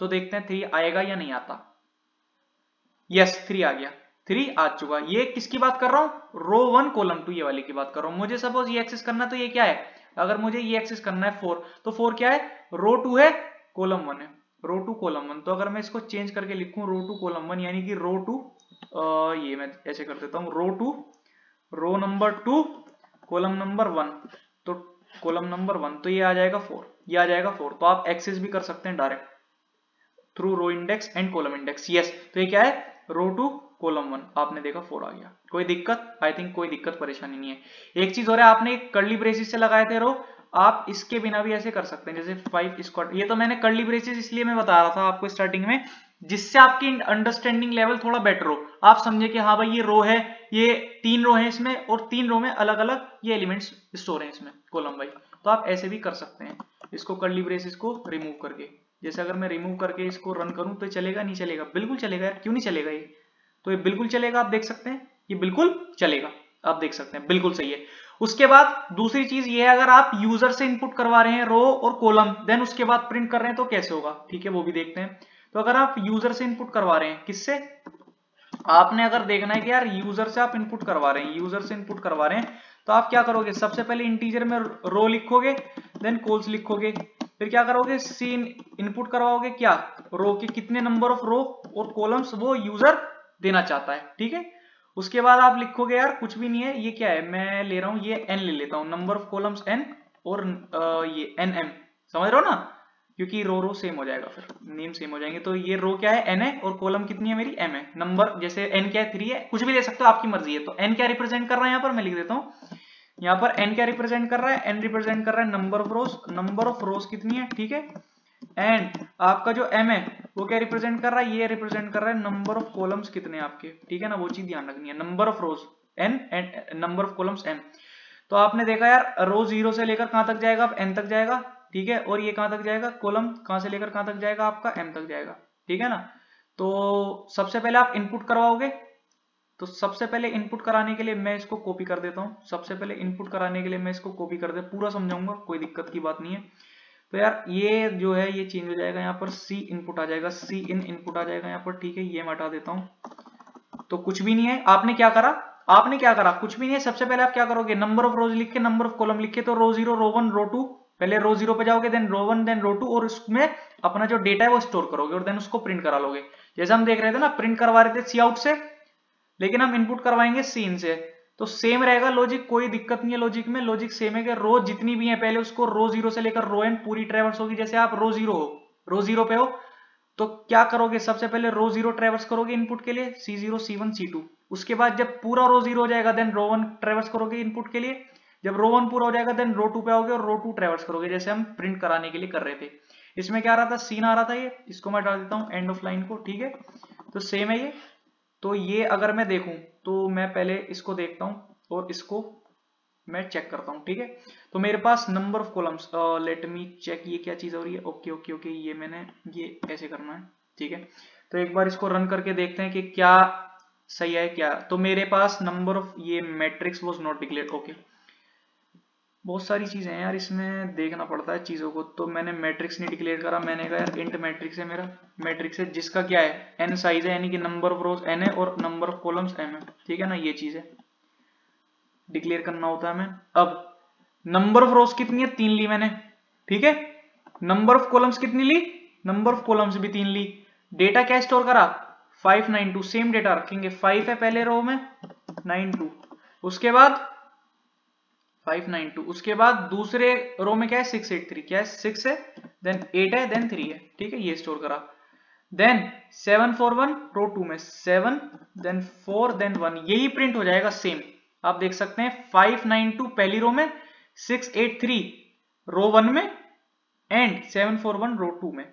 A: तो देखते हैं 3 आएगा या नहीं आता। यस 3 आ गया, 3 आ चुका। ये किसकी बात कर रहा हूं, रो 1 कॉलम 2 ये वाली की बात कर रहा हूं। मुझे सपोज ये एक्सेस करना, तो ये क्या है, अगर मुझे ये एक्सेस करना है 4, तो 4 क्या है, रो 2 है कॉलम 1 है, रो 2 कॉलम 1। तो अगर मैं इसको चेंज करके लिखूं रो 2 कॉलम 1 यानी कि रो 2, ये मैं ऐसे कर देता हूं, रो 2 रो नंबर 2 कॉलम नंबर 1, तो कॉलम नंबर 1 तो ये आ जाएगा 4, ये आ जाएगा 4। तो आप एक्सेस भी कर सकते हैं direct through row index and column index. Yes, तो ये क्या है, रो 2 कॉलम 1, आपने देखा 4 आ गया। कोई दिक्कत, आई थिंक कोई दिक्कत परेशानी नहीं है। एक चीज हो रहा है, आपने कर्ली ब्रेसिस से लगाए थे रो, आप इसके बिना भी ऐसे कर सकते हैं, जैसे 5 स्क्वायर। ये तो मैंने कर्ली ब्रेसेस इसलिए मैं बता रहा था आपको स्टार्टिंग में, जिससे आपकी अंडरस्टैंडिंग लेवल थोड़ा बेटर हो, आप समझे कि हाँ भाई ये रो है, ये 3 रो है इसमें, और 3 रो में अलग अलग ये एलिमेंट्स स्टोर हैं इसमें कॉलम वाइज। तो आप ऐसे भी कर सकते हैं इसको कर्ली ब्रेसेस को रिमूव करके। जैसे अगर मैं रिमूव करके इसको रन करूं तो चलेगा नहीं चलेगा? बिल्कुल चलेगा यार, क्यों नहीं चलेगा ये? तो ये बिल्कुल चलेगा, आप देख सकते हैं ये बिल्कुल चलेगा, आप देख सकते हैं बिल्कुल सही है। उसके बाद दूसरी चीज ये है, अगर आप यूजर से इनपुट करवा रहे हैं रो और कॉलम, देन उसके बाद प्रिंट कर रहे हैं तो कैसे होगा, ठीक है वो भी देखते हैं। तो अगर आप यूजर से इनपुट करवा रहे हैं, किससे? आपने अगर देखना है कि यार यूजर से आप इनपुट करवा रहे हैं, यूजर से इनपुट करवा रहे हैं, तो आप क्या करोगे, सबसे पहले इंटीजर में रो लिखोगे, देन कॉल्स लिखोगे, फिर क्या करोगे, सी इनपुट करवाओगे, क्या रो के कितने नंबर ऑफ रो और कॉलम्स वो यूजर देना चाहता है, ठीक है। उसके बाद आप लिखोगे यार कुछ भी नहीं है, ये क्या है, मैं ले रहा हूं ये n ले लेता हूं, नंबर ऑफ कॉलम्स n और ये nm, समझ रहे हो ना, क्योंकि रो सेम हो जाएगा, फिर नेम सेम हो जाएंगे। तो ये रो क्या है, n है, और कॉलम कितनी है मेरी, m है। नंबर जैसे n क्या है, 3 है, कुछ भी ले सकते हो, आपकी मर्जी है। तो n क्या रिप्रेजेंट कर रहा है, यहाँ पर मैं लिख देता हूँ, यहाँ पर n क्या रिप्रेजेंट कर रहा है, n रिप्रेजेंट कर रहा है number of rose, number of रोज कितनी है, ठीक है। एंड आपका जो m है वो क्या रिप्रेजेंट कर रहा है, ये रिप्रेजेंट कर रहा है नंबर ऑफ कॉलम्स कितने आपके, ठीक है ना, वो चीज ध्यान रखनी है, number of rose n and number of columns m। तो आपने देखा यार रो 0 से लेकर कहां तक जाएगा, अब n तक जाएगा, ठीक है, और ये कहां तक जाएगा, कॉलम कहां से लेकर कहां तक जाएगा, आपका m तक जाएगा, ठीक है ना। तो सबसे पहले आप इनपुट करवाओगे, तो सबसे पहले इनपुट कराने के लिए मैं इसको कॉपी कर देता हूं, सबसे पहले इनपुट कराने के लिए मैं इसको कॉपी कर दे, पूरा समझाऊंगा, कोई दिक्कत की बात नहीं है। तो यार ये जो है ये चेंज हो जाएगा, यहाँ पर सी इनपुट आ जाएगा, सी इन इनपुट आ जाएगा यहाँ पर, ठीक है, ये मैं हटा देता हूँ। तो कुछ भी नहीं है, आपने क्या करा, आपने क्या करा, कुछ भी नहीं है। सबसे पहले आप क्या करोगे, नंबर ऑफ रोज लिख के, नंबर ऑफ कॉलम लिख के, तो रो 0 रो 1 रो 2, पहले रो 0 पे जाओगे, देन रो 1 देन रो 2, और उसमें अपना जो डेटा है वो स्टोर करोगे, और देन उसको प्रिंट करा लोगे। जैसे हम देख रहे थे ना, प्रिंट करवा रहे थे सी आउट से, लेकिन हम इनपुट करवाएंगे सी इन से, तो सेम रहेगा लॉजिक, कोई दिक्कत नहीं है लॉजिक में, लॉजिक सेम है कि रो जितनी भी है पहले उसको रो 0 से लेकर रो n पूरी ट्रेवर्स होगी। जैसे आप रो 0 हो, रो 0 पे हो, तो क्या करोगे, सबसे पहले रो 0 ट्रेवर्स करोगे इनपुट के लिए, C0 C1 C2, उसके बाद जब पूरा रो 0 हो जाएगा देन रो 1 ट्रेवर्स करोगे इनपुट के लिए, जब रो 1 पूरा हो जाएगा देन रो 2 पे आओगे और रो 2 ट्रेवर्स करोगे, जैसे हम प्रिंट कराने के लिए कर रहे थे। इसमें क्या आ रहा था, सीन आ रहा था, ये इसको मैं डाल देता हूँ एंड ऑफ लाइन को, ठीक है। तो सेम है ये। तो ये अगर मैं देखूं तो मैं पहले इसको देखता हूं और इसको मैं चेक करता हूं, ठीक है। तो मेरे पास number of columns, let me check, ये क्या चीज हो रही है, ओके ओके ओके, ये मैंने ये ऐसे करना है, ठीक है। तो एक बार इसको रन करके देखते हैं कि क्या सही है क्या। तो मेरे पास नंबर ऑफ ये matrix was not declared, okay. बहुत सारी चीजें हैं यार, इसमें देखना पड़ता है चीजों को। तो मैंने मैट्रिक्स नहीं डिक्लेयर करा, मैंने कहा यार इंट मैट्रिक्स है मेरा, मैट्रिक्स है जिसका क्या है n साइज है, यानी कि नंबर ऑफ रोज n है और नंबर ऑफ कॉलम्स m है, ठीक है ना, ये चीज है डिक्लेयर करना होता है हमें। अब नंबर ऑफ रोज कितनी है, 3 ली मैंने, ठीक है। नंबर ऑफ कॉलम्स कितनी ली, नंबर ऑफ कॉलम्स भी 3 ली। डेटा क्या स्टोर करा, 592, सेम डेटा रखेंगे, 5 है पहले रो में, 92 उसके बाद 592, उसके बाद दूसरे रो में क्या है 683, क्या है 6 है, देन 8 है, देन 3 है, ठीक है, ये स्टोर करा। देन 741 रो 2 में 7, देन 4, देन 1, यही प्रिंट हो जाएगा सेम। आप देख सकते हैं 592 पहली रो में, 683 रो 1 में, एंड 741 रो 2 में।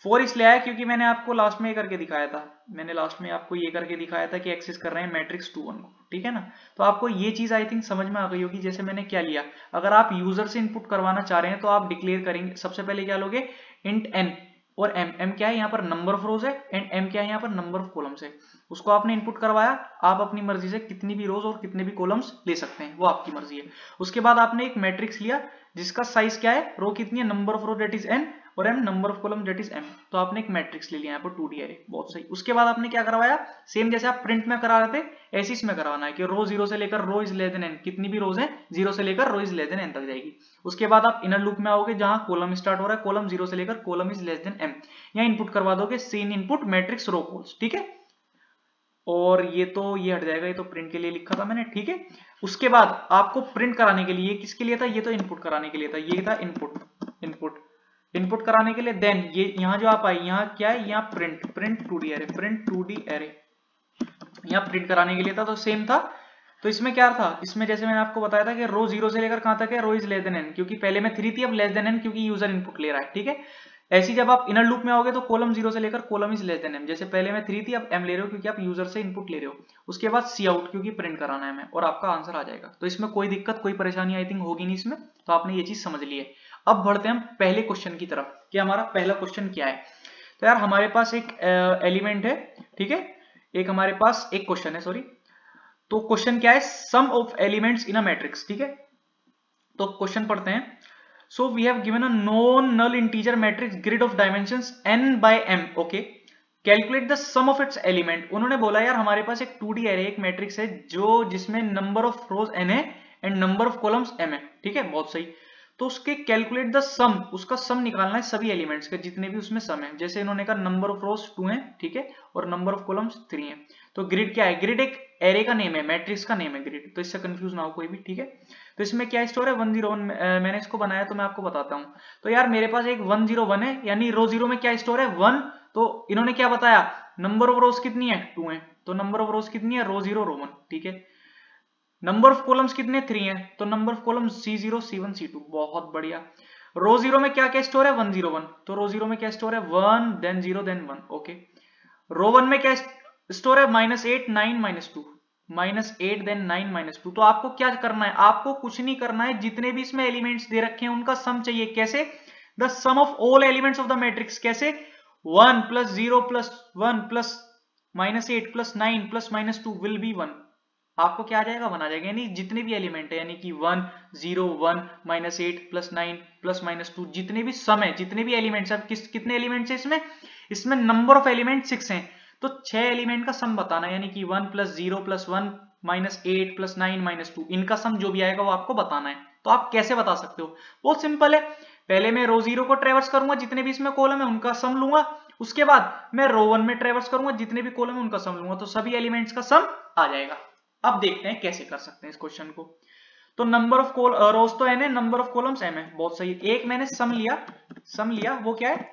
A: 4 इसलिए आया क्योंकि मैंने आपको लास्ट में ये करके दिखाया था, मैंने लास्ट में आपको ये करके दिखाया था कि एक्सेस कर रहे हैं मैट्रिक्स 2 1 को, ठीक है ना। तो आपको ये चीज आई थिंक समझ में आ गई होगी, जैसे मैंने क्या लिया। अगर आप यूजर से इनपुट करवाना चाह रहे हैं तो आप डिक्लेयर करेंगे, सबसे पहले क्या लोगे, इंट n और m क्या है यहाँ पर नंबर ऑफ रोज है, एंड m क्या है यहाँ पर नंबर ऑफ कॉलम्स है। उसको आपने इनपुट करवाया, आप अपनी मर्जी से कितनी भी रोज और कितने भी कॉलम्स ले सकते हैं, वो आपकी मर्जी है। उसके बाद आपने एक मैट्रिक्स लिया जिसका साइज क्या है, रो कितनी है, number of row that is n और m number of column that is m। तो आपने एक मैट्रिक्स ले लिया यहाँ पर 2D एरे, बहुत सही। उसके बाद आपने क्या करवाया, सेम जैसे आप प्रिंट में करा रहे थे ऐसे इसमें करवाना है कि रो 0 से लेकर रो इज लेस देन n, कितनी भी रोज है 0 से लेकर रो इज लेस देन n तक जाएगी। उसके बाद आप इनर लूप में आओगे जहां कॉलम स्टार्ट हो रहा है, कॉलम 0 से लेकर column is less than m, यहाँ इनपुट करवा दोगे सीन इनपुट मैट्रिक्स रो कॉल्स, ठीक है। और ये तो ये हट जाएगा, ये तो प्रिंट के लिए लिखा था मैंने, ठीक है। उसके बाद आपको प्रिंट कराने के लिए, किसके लिए था, ये तो इनपुट कराने के लिए था, ये था इनपुट कराने के लिए। देन ये यहाँ जो आप आए, यहाँ क्या है, यहाँ print 2D array, print 2D array यहाँ प्रिंट कराने के लिए था। तो सेम था, तो इसमें क्या था, इसमें जैसे मैंने आपको बताया था कि रो 0 से लेकर कहां तक है, रो इज लेस देन n, क्योंकि पहले में 3 थी अब लेस देन n क्योंकि यूजर इनपुट ले रहा है, ठीक है। ऐसी जब आप इनर लूप में आओगे तो कॉलम 0 से लेकर column is less than m, जैसे पहले में 3 थी अब m ले रहे हो क्योंकि आप यूजर से इनपुट ले रहे हो, उसके बाद सी आउट क्योंकि प्रिंट कराना है हमें, और आपका आंसर आ जाएगा। तो इसमें कोई दिक्कत कोई परेशानी आई थिंक होगी नहीं इसमें, तो आपने ये चीज समझ ली है। अब बढ़ते हैं हम पहले क्वेश्चन की तरफ कि हमारा पहला क्वेश्चन क्या है। तो यार हमारे पास एक एलिमेंट है, ठीक है, एक हमारे पास एक क्वेश्चन है, सॉरी। तो क्वेश्चन क्या है, sum of elements in a matrix, ठीक है। तो क्वेश्चन पढ़ते हैं। So we have given a non null integer matrix grid of dimensions n by m, okay. Calculate the sum of its element. उन्होंने बोला यार हमारे पास एक 2D एरे, एक मैट्रिक्स है जो जिसमें नंबर ऑफ रोज n है and number of columns m है, ठीक है, बहुत सही। तो उसके कैलकुलेट द सम, उसका सम निकालना है सभी एलिमेंट्स का जितने भी उसमें सम है। जैसे इन्होंने कहा नंबर ऑफ रोज 2 है, ठीक है, और नंबर ऑफ कॉलम्स 3 है। तो ग्रिड क्या है, ग्रिड एक एरे का नेम है, मैट्रिक्स का नेम है ग्रिड, तो इससे कंफ्यूज ना हो कोई भी, ठीक है। तो इसमें क्या स्टोर है 101, मैंने इसको बनाया तो मैं आपको बताता हूँ। तो यार मेरे पास एक 101 है, यानी रो 0 में क्या स्टोर है 1। तो इन्होंने क्या बताया, नंबर ऑफ रोज कितनी है 2 है, तो नंबर ऑफ रोज कितनी है रो 0 रो 1, ठीक है। नंबर ऑफ कॉलम्स कितने 3 है, तो number of columns C0 C1 C2, बहुत बढ़िया। रो 0 में क्या क्या स्टोर है 101, तो रो 0 में क्या स्टोर है 1 देन 0 देन 1, ओके। रो 1 में क्या स्टोर है -8 9 -2, -8 देन 9 -2। तो आपको क्या करना है, आपको कुछ नहीं करना है, जितने भी इसमें एलिमेंट्स दे रखे हैं उनका सम चाहिए। कैसे, the sum of all elements of the matrix, कैसे 1 + 0 + 1 + -8 + 9 + -2 विल बी 1। आपको क्या आ जाएगा 1 आ जाएगा, यानी जितने भी एलिमेंट है, यानी कि 1 0 1 -8 + 9 + -2 जितने भी सम है, जितने भी एलिमेंट्स है, कितने एलिमेंट्स है इसमें, इसमें नंबर ऑफ एलिमेंट 6 हैं, तो 6 एलिमेंट का सम बताना है, यानी कि 1 + 0 + 1 -8 + 9 -2 इनका सम जो भी आएगा वो आपको बताना है। तो आप कैसे बता सकते हो, बहुत सिंपल है। पहले मैं रो 0 को ट्रेवर्स करूंगा, जितने भी इसमें कॉलम है उनका सम लूंगा, उसके बाद मैं रो 1 में ट्रेवर्स करूंगा, जितने भी कॉलम है उनका सम लूंगा, तो सभी एलिमेंट्स का सम आ जाएगा। अब देखते हैं कैसे कर सकते हैं इस क्वेश्चन को। तो नंबर ऑफ रोज तो n है, नंबर ऑफ कॉलम्स m है, बहुत सही। एक मैंने सम लिया, वो क्या है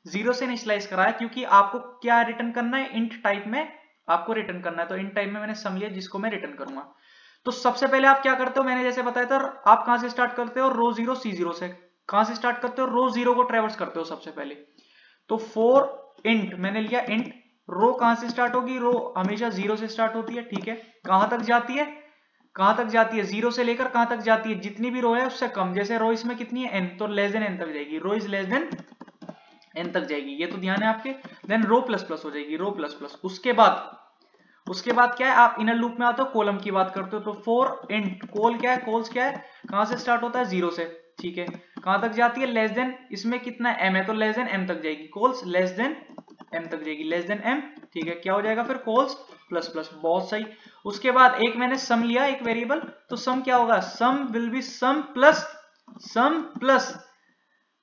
A: 0 से इनिशियलाइज कराया, क्योंकि आपको क्या रिटर्न करना है, इंट टाइप में आपको रिटर्न करना है। तो इंट टाइप में मैंने सम लिया जिसको मैं रिटर्न करूंगा। तो सबसे पहले आप क्या करते हो, मैंने जैसे बताया था, आप कहां से स्टार्ट करते हो, रो 0 C0 से। कहां से स्टार्ट करते हो, रो 0 को ट्रेवर्स करते हो सबसे पहले। तो 4 इंट मैंने लिया, इंट रो कहां से स्टार्ट होगी, रो हमेशा 0 से स्टार्ट होती है, ठीक है। कहां तक जाती है, कहां तक जाती है 0 से लेकर कहां तक जाती है, जितनी भी रो है उससे कम। जैसे रो इसमें कितनी है n, तो लेस देन n तक जाएगी, रो इज लेस देन n तक जाएगी, ये तो ध्यान है आपके। देन रो प्लस प्लस हो जाएगी, रो प्लस प्लस। उसके बाद क्या है, आप इनर लूप में आते हो, कॉलम की बात करते हो, तो 4 इंट कॉल क्या है, कॉल्स क्या है, कहां से स्टार्ट होता है 0 से, ठीक है। कहां तक जाती है, लेस देन, इसमें कितना m है तो लेस देन m तक जाएगी, कॉल्स लेस देन m तक जाएगी, लेस देन m, ठीक है। क्या हो जाएगा फिर, कॉल्स प्लस प्लस, बहुत सही। उसके बाद एक मैंने सम लिया, एक वेरिएबल, तो सम क्या होगा, sum will be sum plus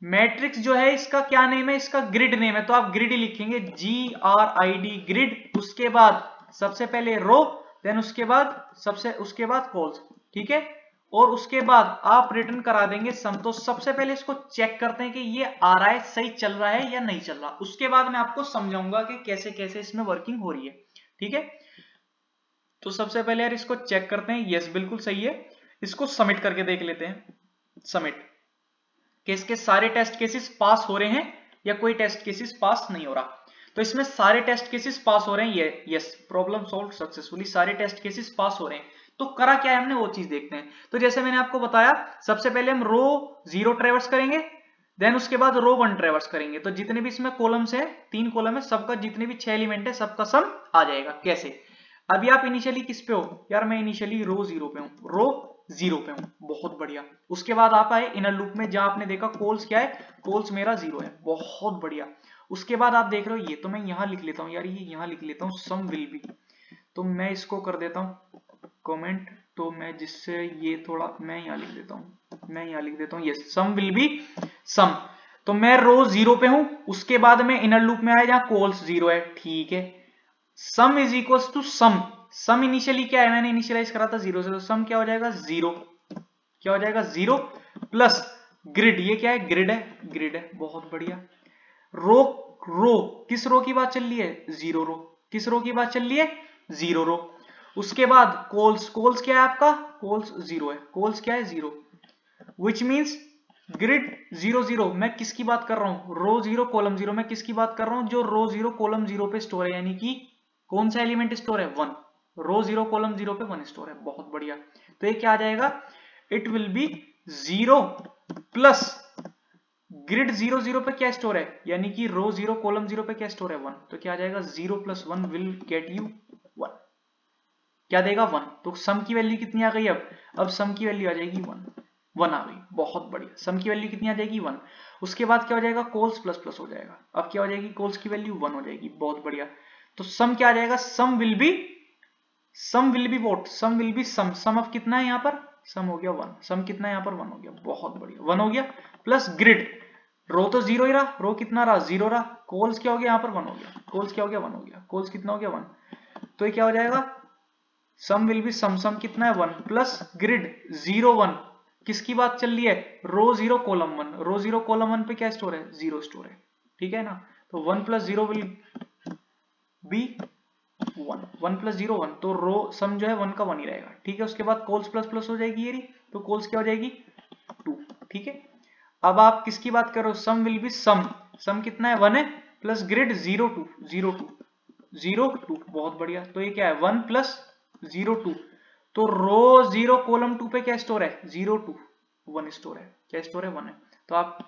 A: matrix जो है इसका क्या नेम है, इसका ग्रिड नेम है, तो आप ग्रिड लिखेंगे GRID ग्रिड। उसके बाद सबसे पहले रो, देन उसके बाद कॉल्स, ठीक है। और उसके बाद आप रिटर्न करा देंगे सम। तो सबसे पहले इसको चेक करते हैं कि ये आ रहा है, सही चल रहा है या नहीं चल रहा। उसके बाद मैं आपको समझाऊंगा कि कैसे कैसे इसमें वर्किंग हो रही है, ठीक है। तो सबसे पहले यार इसको चेक करते हैं, यस बिल्कुल सही है। इसको सबमिट करके देख लेते हैं, सबमिट कि इसके सारे टेस्ट केसेस पास हो रहे हैं या कोई टेस्ट केसेस पास नहीं हो रहा। तो इसमें सारे टेस्ट केसेस पास हो रहे हैं, ये यस, प्रॉब्लम सॉल्व सक्सेसफुली, सारे टेस्ट केसेस पास हो रहे हैं। तो करा क्या है हमने, वो चीज देखते हैं। तो जैसे मैंने आपको बताया, सबसे पहले हम रो 0 ट्रेवर्स करेंगे, देन उसके बाद रो 1 ट्रेवर्स करेंगे। तो जितने भी इसमें कॉलम्स है, 3 कॉलम है, सबका जितने भी 6 एलिमेंट है सबका सम आ जाएगा। कैसे, अभी आप इनिशियली किस पे हो, यार मैं इनिशियली रो 0 पे हूं, रो 0 पे हूं, बहुत बढ़िया। उसके बाद आप आए इनर लूप में, जहां आपने देखा कॉल्स क्या है, कॉल्स मेरा 0 है, बहुत बढ़िया। उसके बाद आप देख रहे हो ये, तो मैं यहां लिख लेता हूं यार, ये यहां लिख लेता हूं सम विल बी। तो मैं इसको कर देता हूं कमेंट, तो मैं जिससे ये थोड़ा मैं यहां लिख देता हूं, ये सम विल बी सम। तो मैं रो 0 पे हूं, उसके बाद मैं इनर लूप में आया जहां कॉल्स 0 है, ठीक है। Sum is equal to sum initially क्या है, मैंने इनिशियलाइज करा था 0 से, तो सम क्या हो जाएगा 0, क्या हो जाएगा 0 प्लस ग्रिड, ये क्या है ग्रिड है, बहुत बढ़िया। रो किस रो की बात चल रही है, 0 रो, किस रो की बात चल रही है 0 रो। उसके बाद कोल्स, कोल्स क्या है आपका, कोल्स 0 है, कोल्स क्या है 0, विच मीन्स ग्रिड 0 0, मैं किसकी बात कर रहा हूं, रो 0 कॉलम 0, मैं किसकी बात कर रहा हूं, जो रो 0 कॉलम 0 पे स्टोर है, यानी कि कौन सा एलिमेंट स्टोर है 1, रो 0 कॉलम 0 पे 1 स्टोर है, बहुत बढ़िया। तो ये क्या आ जाएगा, it will be 0 plus grid 0 0 पे क्या स्टोर है, यानी कि रो 0 कॉलम 0 पे क्या स्टोर है 1, तो क्या आ जाएगा 0 प्लस 1 विल गेट यू 1, क्या देगा 1। तो सम की वैल्यू कितनी आ गई, अब सम की वैल्यू आ जाएगी 1 आ गई, बहुत बढ़िया। सम की वैल्यू कितनी आ जाएगी 1। उसके बाद क्या हो जाएगा, कोल्स प्लस प्लस हो जाएगा, अब क्या हो जाएगी, कोल्स की वैल्यू 1 हो जाएगी, बहुत बढ़िया। तो सम क्या आ जाएगा, sum will be what, sum will be sum of कितना है यहाँ पर, सम हो गया 1, सम कितना है यहाँ पर 1 हो गया, बहुत बढ़िया 1 हो गया, प्लस ग्रिड, रो तो 0 ही रहा, रो कितना रहा 0 रहा, कोल्स क्या हो गया यहाँ पर 1 हो गया, कोल्स क्या हो गया 1 हो गया, कोल्स कितना हो गया 1, तो ये क्या हो जाएगा, सम विल बी सम कितना है 1 प्लस ग्रिड 0 1, किसकी बात चल रही है, रो 0 कॉलम 1, रो 0 कॉलम 1 पे क्या स्टोर है 0 स्टोर है, ठीक है ना। तो 1 प्लस 0 विल बी 1 प्लस 0 1, तो रो सम जो है 1 का 1 ही रहेगा, ठीक है। उसके बाद कोल्स प्लस प्लस हो जाएगी, ये तो कोल्स क्या हो जाएगी 2, ठीक है। अब आप किसकी बात कर रहे हो, सम विल बी सम कितना है 1 है, प्लस ग्रिड 0 2, बहुत बढ़िया। तो ये क्या है 1 प्लस 0 2, तो रो 0 कॉलम 2 पे क्या स्टोर है 0 2 1 स्टोर है, क्या स्टोर है 1 है, तो आप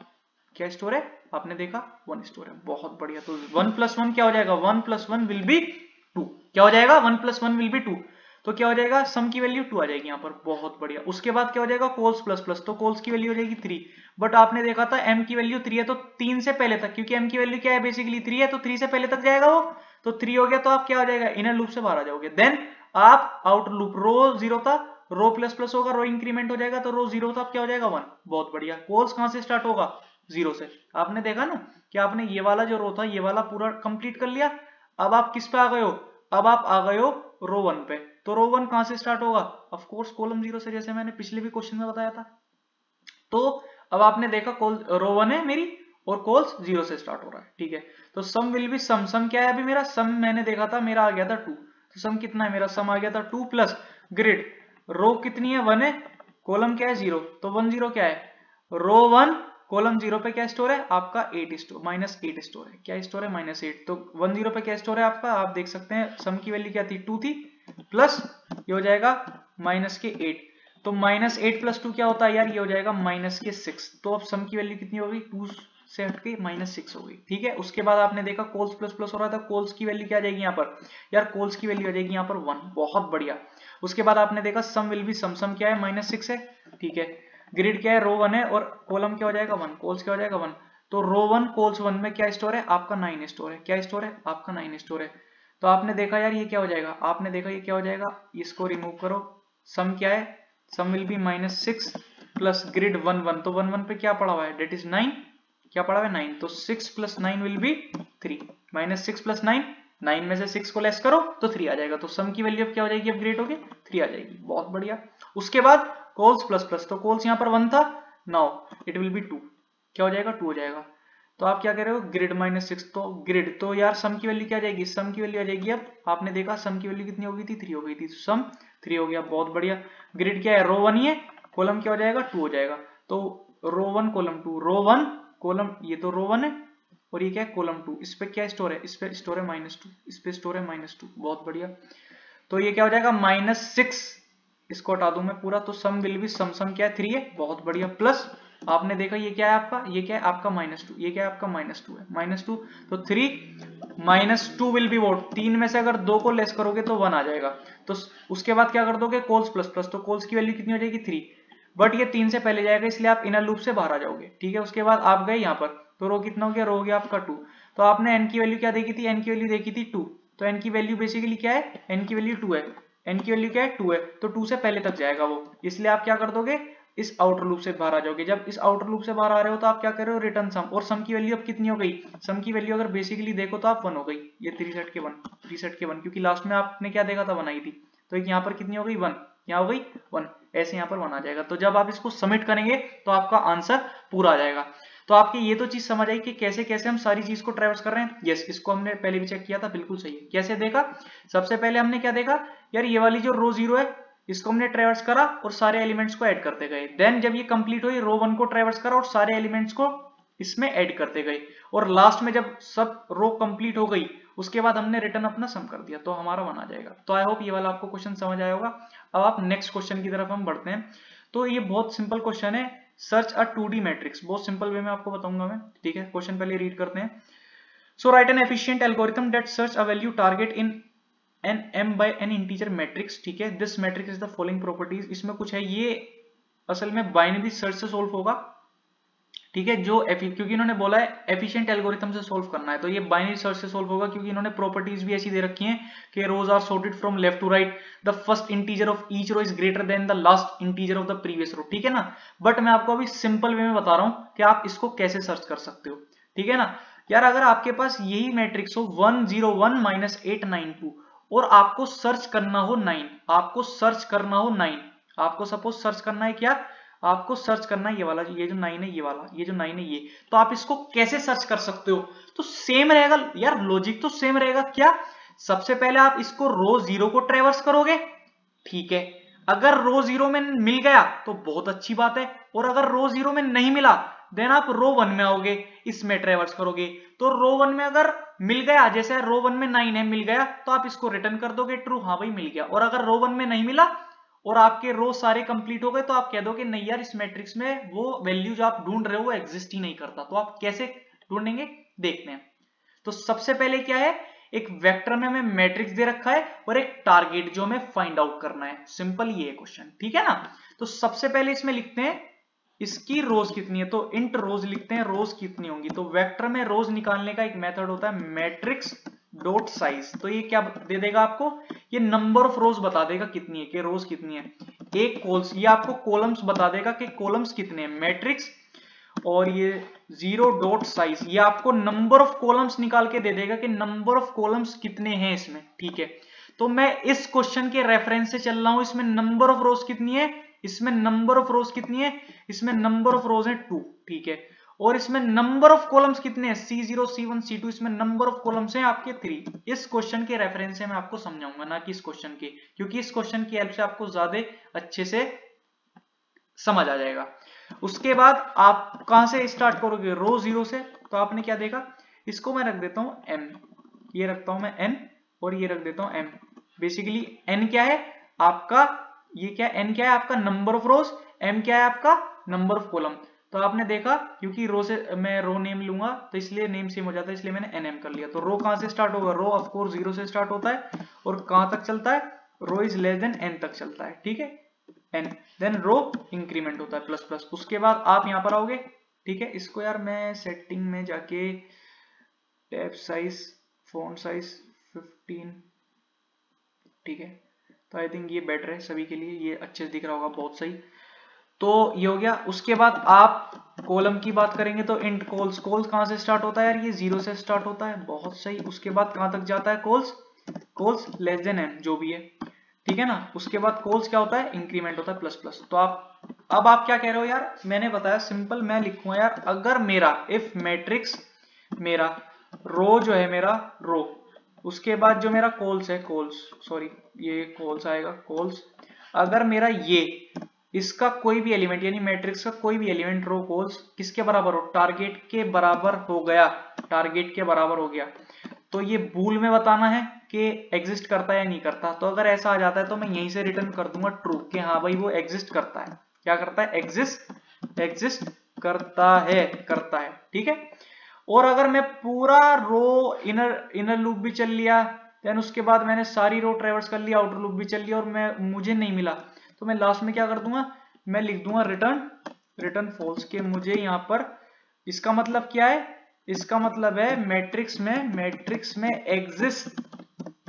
A: क्या स्टोर है, आपने देखा 1 स्टोर है, बहुत बढ़िया। तो 1 प्लस 1 क्या हो जाएगा, 1 प्लस 1 विल बी 2, क्या हो जाएगा 1 प्लस 1 विल बी 2, तो क्या हो जाएगा सम की वैल्यू 2 आ जाएगी यहाँ पर, बहुत बढ़िया। उसके बाद क्या हो जाएगा कोल्स प्लस प्लस, तो कोल्स की वैल्यू हो जाएगी 3, बट आपने देखा था m की वैल्यू 3 है तो 3 से पहले तक, क्योंकि m की वैल्यू क्या है बेसिकली 3 है, तो 3 से पहले तक जाएगा वो, तो 3 हो गया तो आप क्या हो जाएगा इनर लूप से बाहर आ जाओगे, देन आप आउटर लूप, रो 0 था, रो प्लस प्लस होगा, रो इंक्रीमेंट हो जाएगा, तो रो 0 था, अब क्या हो जाएगा 1, बहुत बढ़िया। कोल्स कहां से स्टार्ट होगा 0 से, आपने देखा ना कि आपने ये वाला जो रो था ये वाला पूरा कंप्लीट कर लिया, अब आप किस पे आ गए हो, अब आप आ गए हो रो 1 पे, तो रो 1 कहां से स्टार्ट होगा, ऑफ कोर्स कॉलम 0 से, जैसे मैंने पिछले भी क्वेश्चन में बताया था। तो अब आपने देखा रो 1 है मेरी और कोल्स 0 से स्टार्ट हो रहा है, ठीक है। तो सम विल बी सम क्या है, अभी मेरा सम मैंने देखा था मेरा आ गया था 2, तो सम कितना है मेरा, सम आ गया था 2 प्लस ग्रिड, रो कितनी है 1 है, कॉलम क्या है 0, तो 1 0 क्या है, रो 1 कॉलम 0 पे क्या स्टोर है आपका 8 स्टोर, -8 स्टोर है, क्या स्टोर है -8, तो 1 0 पे क्या स्टोर है आपका, आप देख सकते हैं सम की वैल्यू क्या थी 2 थी, प्लस ये हो जाएगा -8, तो -8 प्लस 2 क्या होता है यार, ये हो जाएगा -6, तो अब सम की वैल्यू कितनी हो गई 2 से हटके -6 हो गई, ठीक है। उसके बाद आपने देखा कोल्स प्लस प्लस हो रहा था, कोल्स की वैल्यू क्या आ जाएगी यहाँ पर यार, कोल्स की वैल्यू आ जाएगी यहाँ पर 1, बहुत बढ़िया। उसके बाद आपने देखा सम विल बी सम क्या है -6 है, ठीक है। ग्रिड क्या है रो 1 है और कॉलम क्या हो जाएगा 1, कोल्स क्या हो जाएगा 1, तो रो 1 कोल्स 1 में क्या स्टोर है आपका 9 स्टोर है, क्या स्टोर है आपका 9 स्टोर है। तो आपने देखा यार ये क्या हो जाएगा, आपने देखा ये क्या हो जाएगा, इसको रिमूव करो, सम क्या है, सम विल बी -6 प्लस ग्रिड 1 1, तो 1 1 पे क्या पड़ा हुआ है डेट इज 9, क्या पड़ा हुआ है 9, तो 6 प्लस 9 विल बी 3, -6 प्लस 9, 9 में से 6 को लेस करो तो 3 आ जाएगा, तो सम की वैल्यू अब क्या हो जाएगी, अपग्रेड होगी 3 आ जाएगी, बहुत बढ़िया। उसके बाद कोल्स प्लस प्लस, तो कोल्स यहाँ पर 1 था, नाउ इट विल बी 2, क्या हो जाएगा 2 हो जाएगा, तो आप क्या कह रहे हो ग्रिड -6, तो ग्रिड तो यार सम की वैल्यू क्या आ जाएगी, सम की वैल्यू आ जाएगी, अब आपने देखा सम की वैल्यू कितनी हो गई थी 3 हो गई थी, सम 3 हो गया, बहुत बढ़िया। ग्रिड क्या है रो 1 ही है, कॉलम क्या हो जाएगा 2 हो जाएगा, तो रो 1 कॉलम 2, रो 1 कॉलम, ये तो रो 1 है और ये क्या है कॉलम 2, इस पे क्या स्टोर है, इस पे स्टोर है -2, इस पे स्टोर है -2, बहुत बढ़िया। तो ये क्या हो जाएगा -6, इसको हटा दूं मैं पूरा, तो सम विल बी सम क्या है 3 है, बहुत बढ़िया, प्लस आपने देखा ये क्या है आपका, ये क्या है आपका -2, ये क्या है आपका -2 है, -2, तो 3 -2 विल बी वोट, 3 में से अगर 2 को लेस करोगे तो 1 आ जाएगा, तो उसके बाद क्या कर दोगे कोल्स प्लस प्लस, तो कोल्स की वैल्यू कितनी हो जाएगी 3, बट ये 3 से पहले जाएगा इसलिए आप इनर लूप से बाहर आ जाओगे, ठीक है। उसके बाद आप गए यहाँ पर, तो रो कितना हो गया, रो हो गया आपका 2, तो आपने एन की वैल्यू क्या देखी थी, एन की वैल्यू देखी थी 2, तो एन की वैल्यू बेसिकली क्या है, एन की वैल्यू 2 है, एन की वैल्यू क्या है 2 है, तो 2 से पहले तक जाएगा वो, इसलिए आप क्या कर दोगे इस आउटर लूप से बाहर आ जाओगे। जब इस आउटर लूप से बाहर आ रहे हो तो आप क्या कर रहे हो रिटर्न सम, और सम की वैल्यू अब कितनी हो गई, सम की वैल्यू अगर बेसिकली देखो तो आप 1 हो गई, ये 3 सेट के 1, क्योंकि लास्ट में आपने क्या देखा था 1 आई थी, तो एक यहाँ पर कितनी हो गई 1, यहाँ हो गई 1, ऐसे यहाँ पर 1 आ जाएगा। तो जब आप इसको सबमिट करेंगे तो आपका आंसर पूरा आ जाएगा। तो आपकी ये तो चीज समझ आई कि कैसे कैसे हम सारी चीज को ट्रैवर्स कर रहे हैं। यस, इसको हमने पहले भी चेक किया था, बिल्कुल सही है। कैसे देखा, सबसे पहले हमने क्या देखा यार ये वाली जो रो 0 है इसको हमने ट्रेवर्स करा और सारे एलिमेंट्स को ऐड करते गए। देन जब ये कंप्लीट हुई रो 1 को ट्रेवर्स करा और सारे एलिमेंट्स को इसमें ऐड करते गए और लास्ट में जब सब रो कंप्लीट हो गई उसके बाद हमने रिटर्न अपना सम कर दिया तो हमारा 1 आ जाएगा। तो आई होप ये वाला आपको क्वेश्चन समझ आया होगा। अब आप नेक्स्ट क्वेश्चन की तरफ हम बढ़ते हैं। तो ये बहुत सिंपल क्वेश्चन है, सर्च अ 2D मैट्रिक्स। बहुत सिंपल वे में आपको बताऊंगा मैं, ठीक है। क्वेश्चन पहले रीड करते हैं। So write an efficient algorithm that search a value target in an m by n integer matrix, ठीक है। This matrix is the following properties. इसमें कुछ है, ये असल में बाइनरी सर्च से सोल्व होगा, ठीक है। जो क्योंकि इन्होंने बोला है एफिशिएंट एल्गोरिथम से सोल्व करना है तो ये बाइनरी सर्च से सोल्व होगा, क्योंकि इन्होंने प्रॉपर्टीज भी ऐसी दे रखी हैं कि rows are sorted from left to right, the first integer of each row is greater than the last integer of the previous row, ठीक है ना। बट मैं आपको अभी सिंपल वे में बता रहा हूं कि आप इसको कैसे सर्च कर सकते हो, ठीक है ना। यार अगर आपके पास यही मैट्रिक्स हो 101 माइनस 892 और आपको सर्च करना हो 9, आपको सर्च करना हो 9, आपको सपोज सर्च करना है क्या, आपको सर्च करना है ये वाला, ये जो 9 है ये वाला, ये जो 9 है ये, तो आप इसको कैसे सर्च कर सकते हो। तो सेम रहेगा यार, लॉजिक तो सेम रहेगा। क्या, सबसे पहले आप इसको रो 0 को ट्रेवर्स करोगे, ठीक है। अगर रो 0 में मिल गया तो बहुत अच्छी बात है, और अगर रो 0 में नहीं मिला देन आप रो 1 में आओगे, इसमें ट्रेवर्स करोगे। तो रो 1 में अगर मिल गया, जैसे रो 1 में 9 है, मिल गया तो आप इसको रिटर्न कर दोगे ट्रू, हाँ भाई मिल गया। और अगर रो 1 में नहीं मिला और आपके रो सारे कंप्लीट हो गए तो आप कह दोगे नहीं यार इस मैट्रिक्स में वो वैल्यू जो आप ढूंढ रहे हो वो एग्जिस्ट ही नहीं करता। तो आप कैसे ढूंढेंगे देखते हैं। तो सबसे पहले क्या है, एक वेक्टर में हमें मैट्रिक्स दे रखा है और एक टारगेट जो हमें फाइंड आउट करना है। सिंपल ये है क्वेश्चन, ठीक है ना। तो सबसे पहले इसमें लिखते हैं इसकी रोज कितनी है, तो इंट रोज लिखते हैं, रोज कितनी होंगी। तो वेक्टर में रोज निकालने का एक मेथड होता है मैट्रिक्स डॉट साइज। तो ये क्या दे देगा आपको, ये नंबर ऑफ रोज बता देगा कितनी है, कि रोज कितनी है। एक कॉल्स, ये आपको कॉलम्स बता देगा कि कॉलम्स कितने हैं मैट्रिक्स, और ये 0 डॉट साइज ये आपको नंबर ऑफ कॉलम्स निकाल के दे देगा कि नंबर ऑफ कॉलम्स कितने हैं इसमें, ठीक है। तो मैं इस क्वेश्चन के रेफरेंस से चल रहा हूं, इसमें नंबर ऑफ रोज कितनी है, इसमें नंबर ऑफ रोज कितनी है, इसमें नंबर ऑफ रोज है 2, ठीक है। और इसमें नंबर ऑफ कॉलम्स कितने हैं, C0 C1 C2, इसमें नंबर ऑफ कॉलम्स हैं आपके 3। इस क्वेश्चन के रेफरेंस से मैं आपको समझाऊंगा, ना कि इस क्वेश्चन के, क्योंकि इस क्वेश्चन की हेल्प से आपको ज्यादा अच्छे से समझ आ जाएगा। उसके बाद आप कहां से स्टार्ट करोगे, रो 0 से। तो आपने क्या देखा, इसको मैं रख देता हूं m, ये रखता हूं मैं n और ये रख देता हूं m। बेसिकली n क्या है आपका, ये क्या n क्या है आपका नंबर ऑफ रोज, m क्या है आपका नंबर ऑफ कॉलम। तो आपने देखा क्योंकि रो से मैं रो नेम लूंगा तो इसलिए नेम सेम हो जाता है, इसलिए मैंने nm कर लिया। तो रो कहां से स्टार्ट होगा, रो ऑफ कोर्स 0 से स्टार्ट होता है और कहां तक चलता है, रो इज लेस देन n तक चलता है, ठीक है। n देन रो इंक्रीमेंट होता है प्लस प्लस। उसके बाद आप यहां पर आओगे, ठीक है। इसको यार मैं सेटिंग में जाके टैब साइज फॉन्ट साइज 15, ठीक है। तो आई थिंक ये बेटर है सभी के लिए, ये अच्छे से दिख रहा होगा, बहुत सही। तो ये हो गया। उसके बाद आप कॉलम की बात करेंगे तो इंट कॉल्स, कॉल्स कहां से स्टार्ट होता है यार, ये 0 से स्टार्ट होता है, बहुत सही। उसके बाद कहां तक जाता है calls, calls less than n जो भी है, ठीक है ना। उसके बाद कॉल्स क्या होता है, इंक्रीमेंट होता है प्लस प्लस। तो अब आप क्या कह रहे हो यार, मैंने बताया सिंपल, मैं लिखूंगा यार अगर मेरा इफ मैट्रिक्स, मेरा रो जो है मेरा रो, उसके बाद जो मेरा कॉल्स है, कॉल्स सॉरी ये कॉल्स आएगा, कॉल्स अगर मेरा ये इसका कोई भी एलिमेंट यानी मैट्रिक्स का कोई भी एलिमेंट रो कॉल्स किसके बराबर हो, टारगेट के बराबर हो गया, टारगेट के बराबर हो गया, तो ये बूल में बताना है कि एग्जिस्ट करता है या नहीं करता। तो अगर ऐसा आ जाता है तो मैं यहीं से रिटर्न कर दूंगा ट्रू, कि हाँ भाई वो एग्जिस्ट करता है। क्या करता है, एग्जिस्ट करता है, ठीक है। और अगर मैं पूरा रो इनर लूप भी चल लिया, देन उसके बाद मैंने सारी रो ट्रेवर्स कर लिया, आउटर लूप भी चल लिया और मुझे नहीं मिला, तो मैं लास्ट में क्या कर दूंगा, मैं लिख दूंगा रिटर्न फॉल्स, के मुझे यहाँ पर, इसका मतलब क्या है, इसका मतलब है मैट्रिक्स में एग्जिस्ट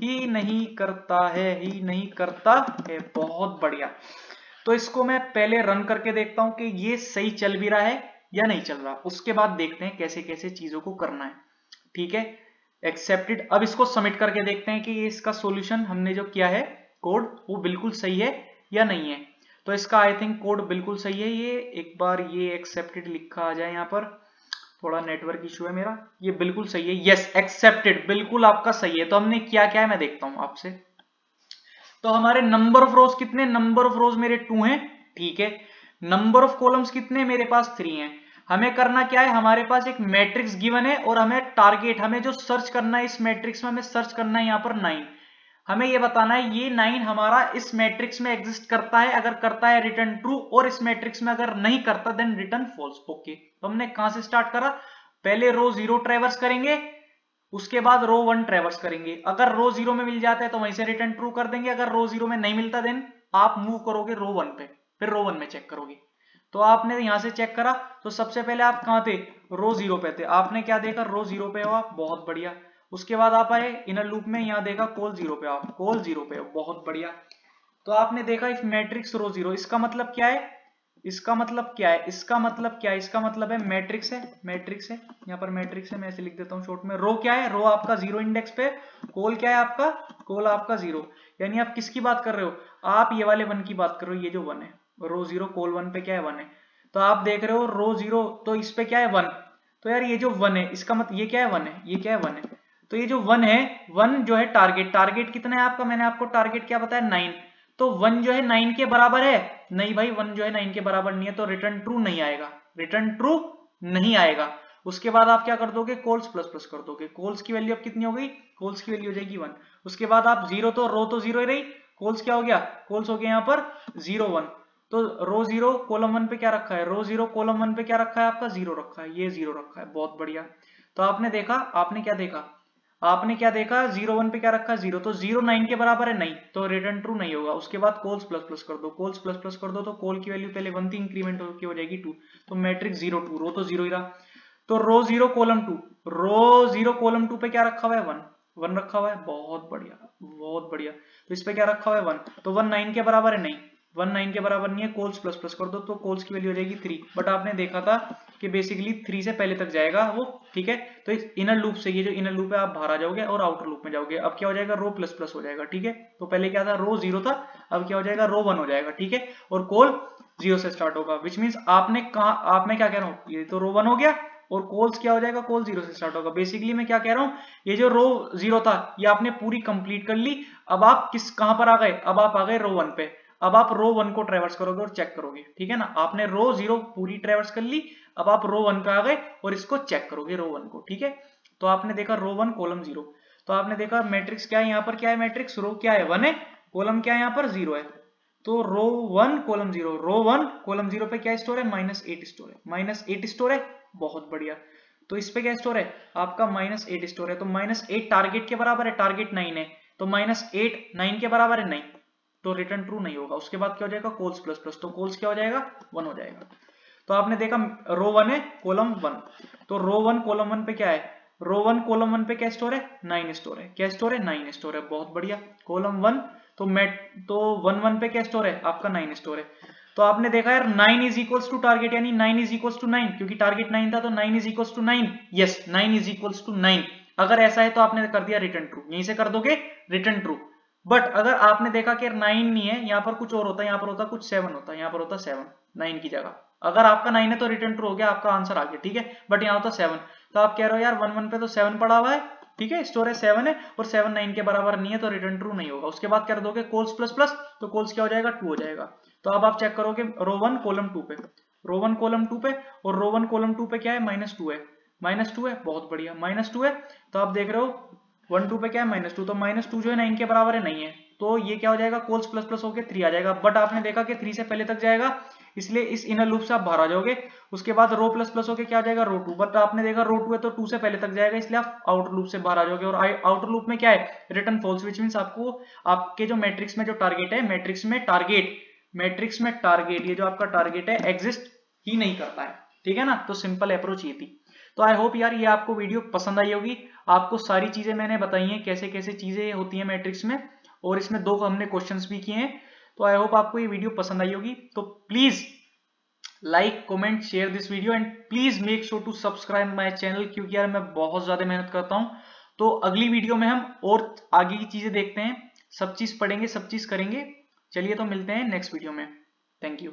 A: ही नहीं करता है, बहुत बढ़िया। तो इसको मैं पहले रन करके देखता हूं कि ये सही चल भी रहा है या नहीं चल रहा, उसके बाद देखते हैं कैसे कैसे चीजों को करना है, ठीक है। एक्सेप्टेड। अब इसको सबमिट करके देखते हैं कि ये इसका सॉल्यूशन हमने जो किया है कोड वो बिल्कुल सही है या नहीं है। तो इसका आई थिंक कोड बिल्कुल सही है। ये एक बार ये एक्सेप्टेड लिखा आ जाए, यहाँ पर थोड़ा नेटवर्क इशू है मेरा, ये बिल्कुल सही है, यस एक्सेप्टेड बिल्कुल आपका सही है। तो हमने क्या क्या है मैं देखता हूं आपसे। तो हमारे नंबर ऑफ रोज कितने, नंबर ऑफ रोज मेरे 2 हैं, ठीक है। नंबर ऑफ कॉलम्स कितने, मेरे पास 3 हैं। हमें करना क्या है, हमारे पास एक मैट्रिक्स गिवन है और हमें टारगेट, हमें जो सर्च करना है इस मैट्रिक्स में, हमें सर्च करना है यहाँ पर 9। हमें ये बताना है ये 9 हमारा इस मैट्रिक्स में एग्जिस्ट करता है, अगर करता है रिटर्न ट्रू, और इस मैट्रिक्स में अगर नहीं करता देन रिटर्न फॉल्स। ओके, तो हमने कहां से स्टार्ट करा, पहले रो 0 ट्रेवर्स करेंगे, उसके बाद रो 1 ट्रेवर्स करेंगे। अगर रो 0 में मिल जाता है तो वहीं से रिटर्न ट्रू कर देंगे, अगर रो 0 में नहीं मिलता देन आप मूव करोगे रो 1 पे, फिर रो 1 में चेक करोगे। तो आपने यहां से चेक करा, तो सबसे पहले आप कहां थे, रो 0 पे थे, आपने क्या देखा, रो 0 पे हो आप, बहुत बढ़िया। उसके बाद आप आए इनर लूप में, यहां देखा कोल 0 पे, आप कोल 0 पे हो, बहुत बढ़िया। तो आपने देखा इफ मैट्रिक्स रो 0, इसका मतलब क्या है, इसका मतलब क्या है, इसका मतलब क्या है, इसका मतलब है मैट्रिक्स है, मैट्रिक्स है, यहाँ पर मैट्रिक्स है, मैं ऐसे लिख देता हूँ शॉर्ट में। रो क्या है, रो आपका 0 इंडेक्स पे, कोल क्या है आपका, कोल आपका 0। यानी आप किसकी बात कर रहे हो, आप ये वाले 1 की बात कर रहे हो, ये जो 1 है, रो 0 कोल 1 पे क्या है, 1 है। तो आप देख रहे हो रो 0, तो इस पे क्या है 1, तो यार ये जो 1 है इसका मतलब ये क्या है 1 है, ये क्या है 1 है, तो ये जो 1 है, 1 जो है टारगेट, टारगेट कितना है आपका, मैंने आपको टारगेट क्या बताया 9, तो 1 जो है 9 के बराबर है, नहीं भाई 1 जो है 9 के बराबर नहीं है, तो रिटर्न ट्रू नहीं आएगा, रिटर्न ट्रू नहीं आएगा। उसके बाद आप क्या कर दोगे, कोल्स प्लस प्लस कर दोगे, कोल्स की वैल्यू अब कितनी हो गई, कोल्स की वैल्यू हो जाएगी 1। उसके बाद आप 0, तो रो तो 0 ही रही, कोल्स क्या हो गया, कोल्स हो गया यहाँ पर 0 1, तो रो 0 कॉलम 1 पे क्या रखा है, रो 0 कॉलम 1 पे क्या रखा है आपका, 0 रखा है, ये 0 रखा है, बहुत बढ़िया। तो आपने देखा, आपने क्या देखा, आपने क्या देखा, 0 1 पे क्या रखा है 0, तो 0 9 के बराबर है नहीं, तो रिटर्न ट्रू नहीं होगा। उसके बाद कोल्स प्लस प्लस कर दो, कोल्स प्लस प्लस कर दो, तो कोल की वैल्यू पहले 1 थी, इंक्रीमेंट होकर हो जाएगी 2, तो मैट्रिक्स 0 2, रो तो 0 ही रहा। तो रो 0 कॉलम 2, रो 0 कॉलम 2 पे क्या रखा हुआ है 1, 1 रखा हुआ है, बहुत बढ़िया, बहुत बढ़िया। तो इस पे क्या रखा हुआ है 1, तो 1 9 के बराबर है नहीं, 1 9 के बराबर नहीं है, कोल्स प्लस प्लस कर दो, तो कोल्स की वैल्यू हो जाएगी 3। बट आपने देखा था कि बेसिकली 3 से पहले तक जाएगा वो, ठीक है। तो इस इनर लूप से, ये जो इनर लूप है, आप बाहर आ जाओगे और आउटर लूप में जाओगे। अब क्या हो जाएगा, रो प्लस प्लस हो जाएगा, ठीक है। तो पहले क्या था, रो 0 था, अब क्या हो जाएगा, रो 1 हो जाएगा, ठीक है। और कोल 0 से स्टार्ट होगा, विच मीन्स आपने कहा, आप मैं क्या कह रहा हूँ, ये तो रो 1 हो गया, और कोल्स क्या हो जाएगा, कोल 0 से स्टार्ट होगा। बेसिकली मैं क्या कह रहा हूँ, ये जो रो 0 था ये आपने पूरी कंप्लीट कर ली। अब आप कहां पर आ गए, अब आप आ गए रो 1 पे। अब आप रो 1 को ट्रेवर्स करोगे और चेक करोगे, ठीक है ना। आपने रो 0 पूरी ट्रेवर्स कर ली, अब आप रो 1 पे आ गए और इसको चेक करोगे रो 1 को, ठीक है। तो आपने देखा रो 1 कॉलम 0, तो आपने देखा मैट्रिक्स क्या है, यहाँ पर क्या है मैट्रिक्स, रो क्या है 1 है, कॉलम क्या है यहाँ पर 0 है। तो रो 1 कॉलम 0, रो 1 कॉलम 0 पे क्या स्टोर है, -8 स्टोर है, -8 स्टोर है, बहुत बढ़िया। तो इस पे क्या स्टोर है आपका, -8 स्टोर है, तो -8 टारगेट के बराबर है, टारगेट 9 है, तो -8 9 के बराबर है नहीं, तो रिटर्न ट्रू नहीं होगा। उसके बाद क्या हो जाएगा, कोल्स प्लस प्लस, तो कोल्स क्या हो जाएगा 1 हो जाएगा। तो आपने देखा रो 1 है कॉलम 1, तो रो 1 कॉलम 1 पे क्या है, रो 1 कॉलम 1 पे क्या स्टोर है, 9 स्टोर है, क्या स्टोर है 9 स्टोर है, बहुत बढ़िया। कॉलम 1 तो 1 1 पे क्या स्टोर है आपका 9 स्टोर है। तो आपने देखा यार 9 इज इक्वल्स टू टारगेट, यानी 9 इज इक्वल्स टू 9, क्योंकि टारगेट 9 था, तो 9 is equals to 9, yes 9 is equals to 9। अगर ऐसा है तो आपने कर दिया रिटर्न ट्रू, यहीं से कर दोगे रिटर्न ट्रू। बट अगर आपने देखा कि 9 नहीं है, यहाँ पर कुछ और होता है, यहाँ पर होता कुछ 7 होता है, यहाँ पर होता 7 9 की जगह। अगर आपका 9 है तो रिटर्न ट्रू हो गया, आपका आंसर आ गया, ठीक है। बट यहाँ होता 7, तो आप कह रहे हो यार 1 1 पे तो 7 पड़ा हुआ है, ठीक है, स्टोरेज 7 है और 7 9 के बराबर नहीं है, तो रिटर्न ट्रू नहीं होगा। उसके बाद कर दोगे कोल्स प्लस प्लस, तो कोल्स क्या हो जाएगा 2 हो जाएगा। तो अब आप चेक करोगे रो 1 कॉलम 2 पे, रो 1 कॉलम 2 पे, और रो 1 कॉलम 2 पे क्या है -2 है, -2 है, बहुत बढ़िया, -2 है। तो आप देख रहे हो 1 2 पे क्या है -2, तो -2 जो है 9 के बराबर है नहीं है, तो ये क्या हो जाएगा कोल्स प्लस प्लस होकर 3 आ जाएगा। बट आपने देखा कि 3 से पहले तक जाएगा, इसलिए इस इनर लूप से आप बाहर आ जाओगे। उसके बाद रो प्लस प्लस होकर क्या आ जाएगा रो 2, बट आपने देखा रो 2 है तो 2 से पहले तक जाएगा, इसलिए आप आउटर लूप से बाहर आ जाओगे। और आउटर लूप में क्या है, रिटर्न फॉल्स, विच मीन्स आपको आपके जो मैट्रिक्स में जो टारगेट है, मैट्रिक्स में टारगेट ये जो आपका टारगेट है एग्जिस्ट ही नहीं करता है, ठीक है ना। तो सिंपल अप्रोच ये थी। तो आई होप यार ये आपको वीडियो पसंद आई होगी। आपको सारी चीजें मैंने बताई हैं, कैसे कैसे चीजें होती हैं मैट्रिक्स में, और इसमें 2 हमने क्वेश्चंस भी किए हैं। तो आई होप आपको ये वीडियो पसंद आई होगी। तो please like comment share this video and please make sure to subscribe my channel, क्योंकि यार मैं बहुत ज्यादा मेहनत करता हूं। तो अगली वीडियो में हम और आगे की चीजें देखते हैं, सब चीज पढ़ेंगे, सब चीज करेंगे। चलिए तो मिलते हैं नेक्स्ट वीडियो में। Thank you.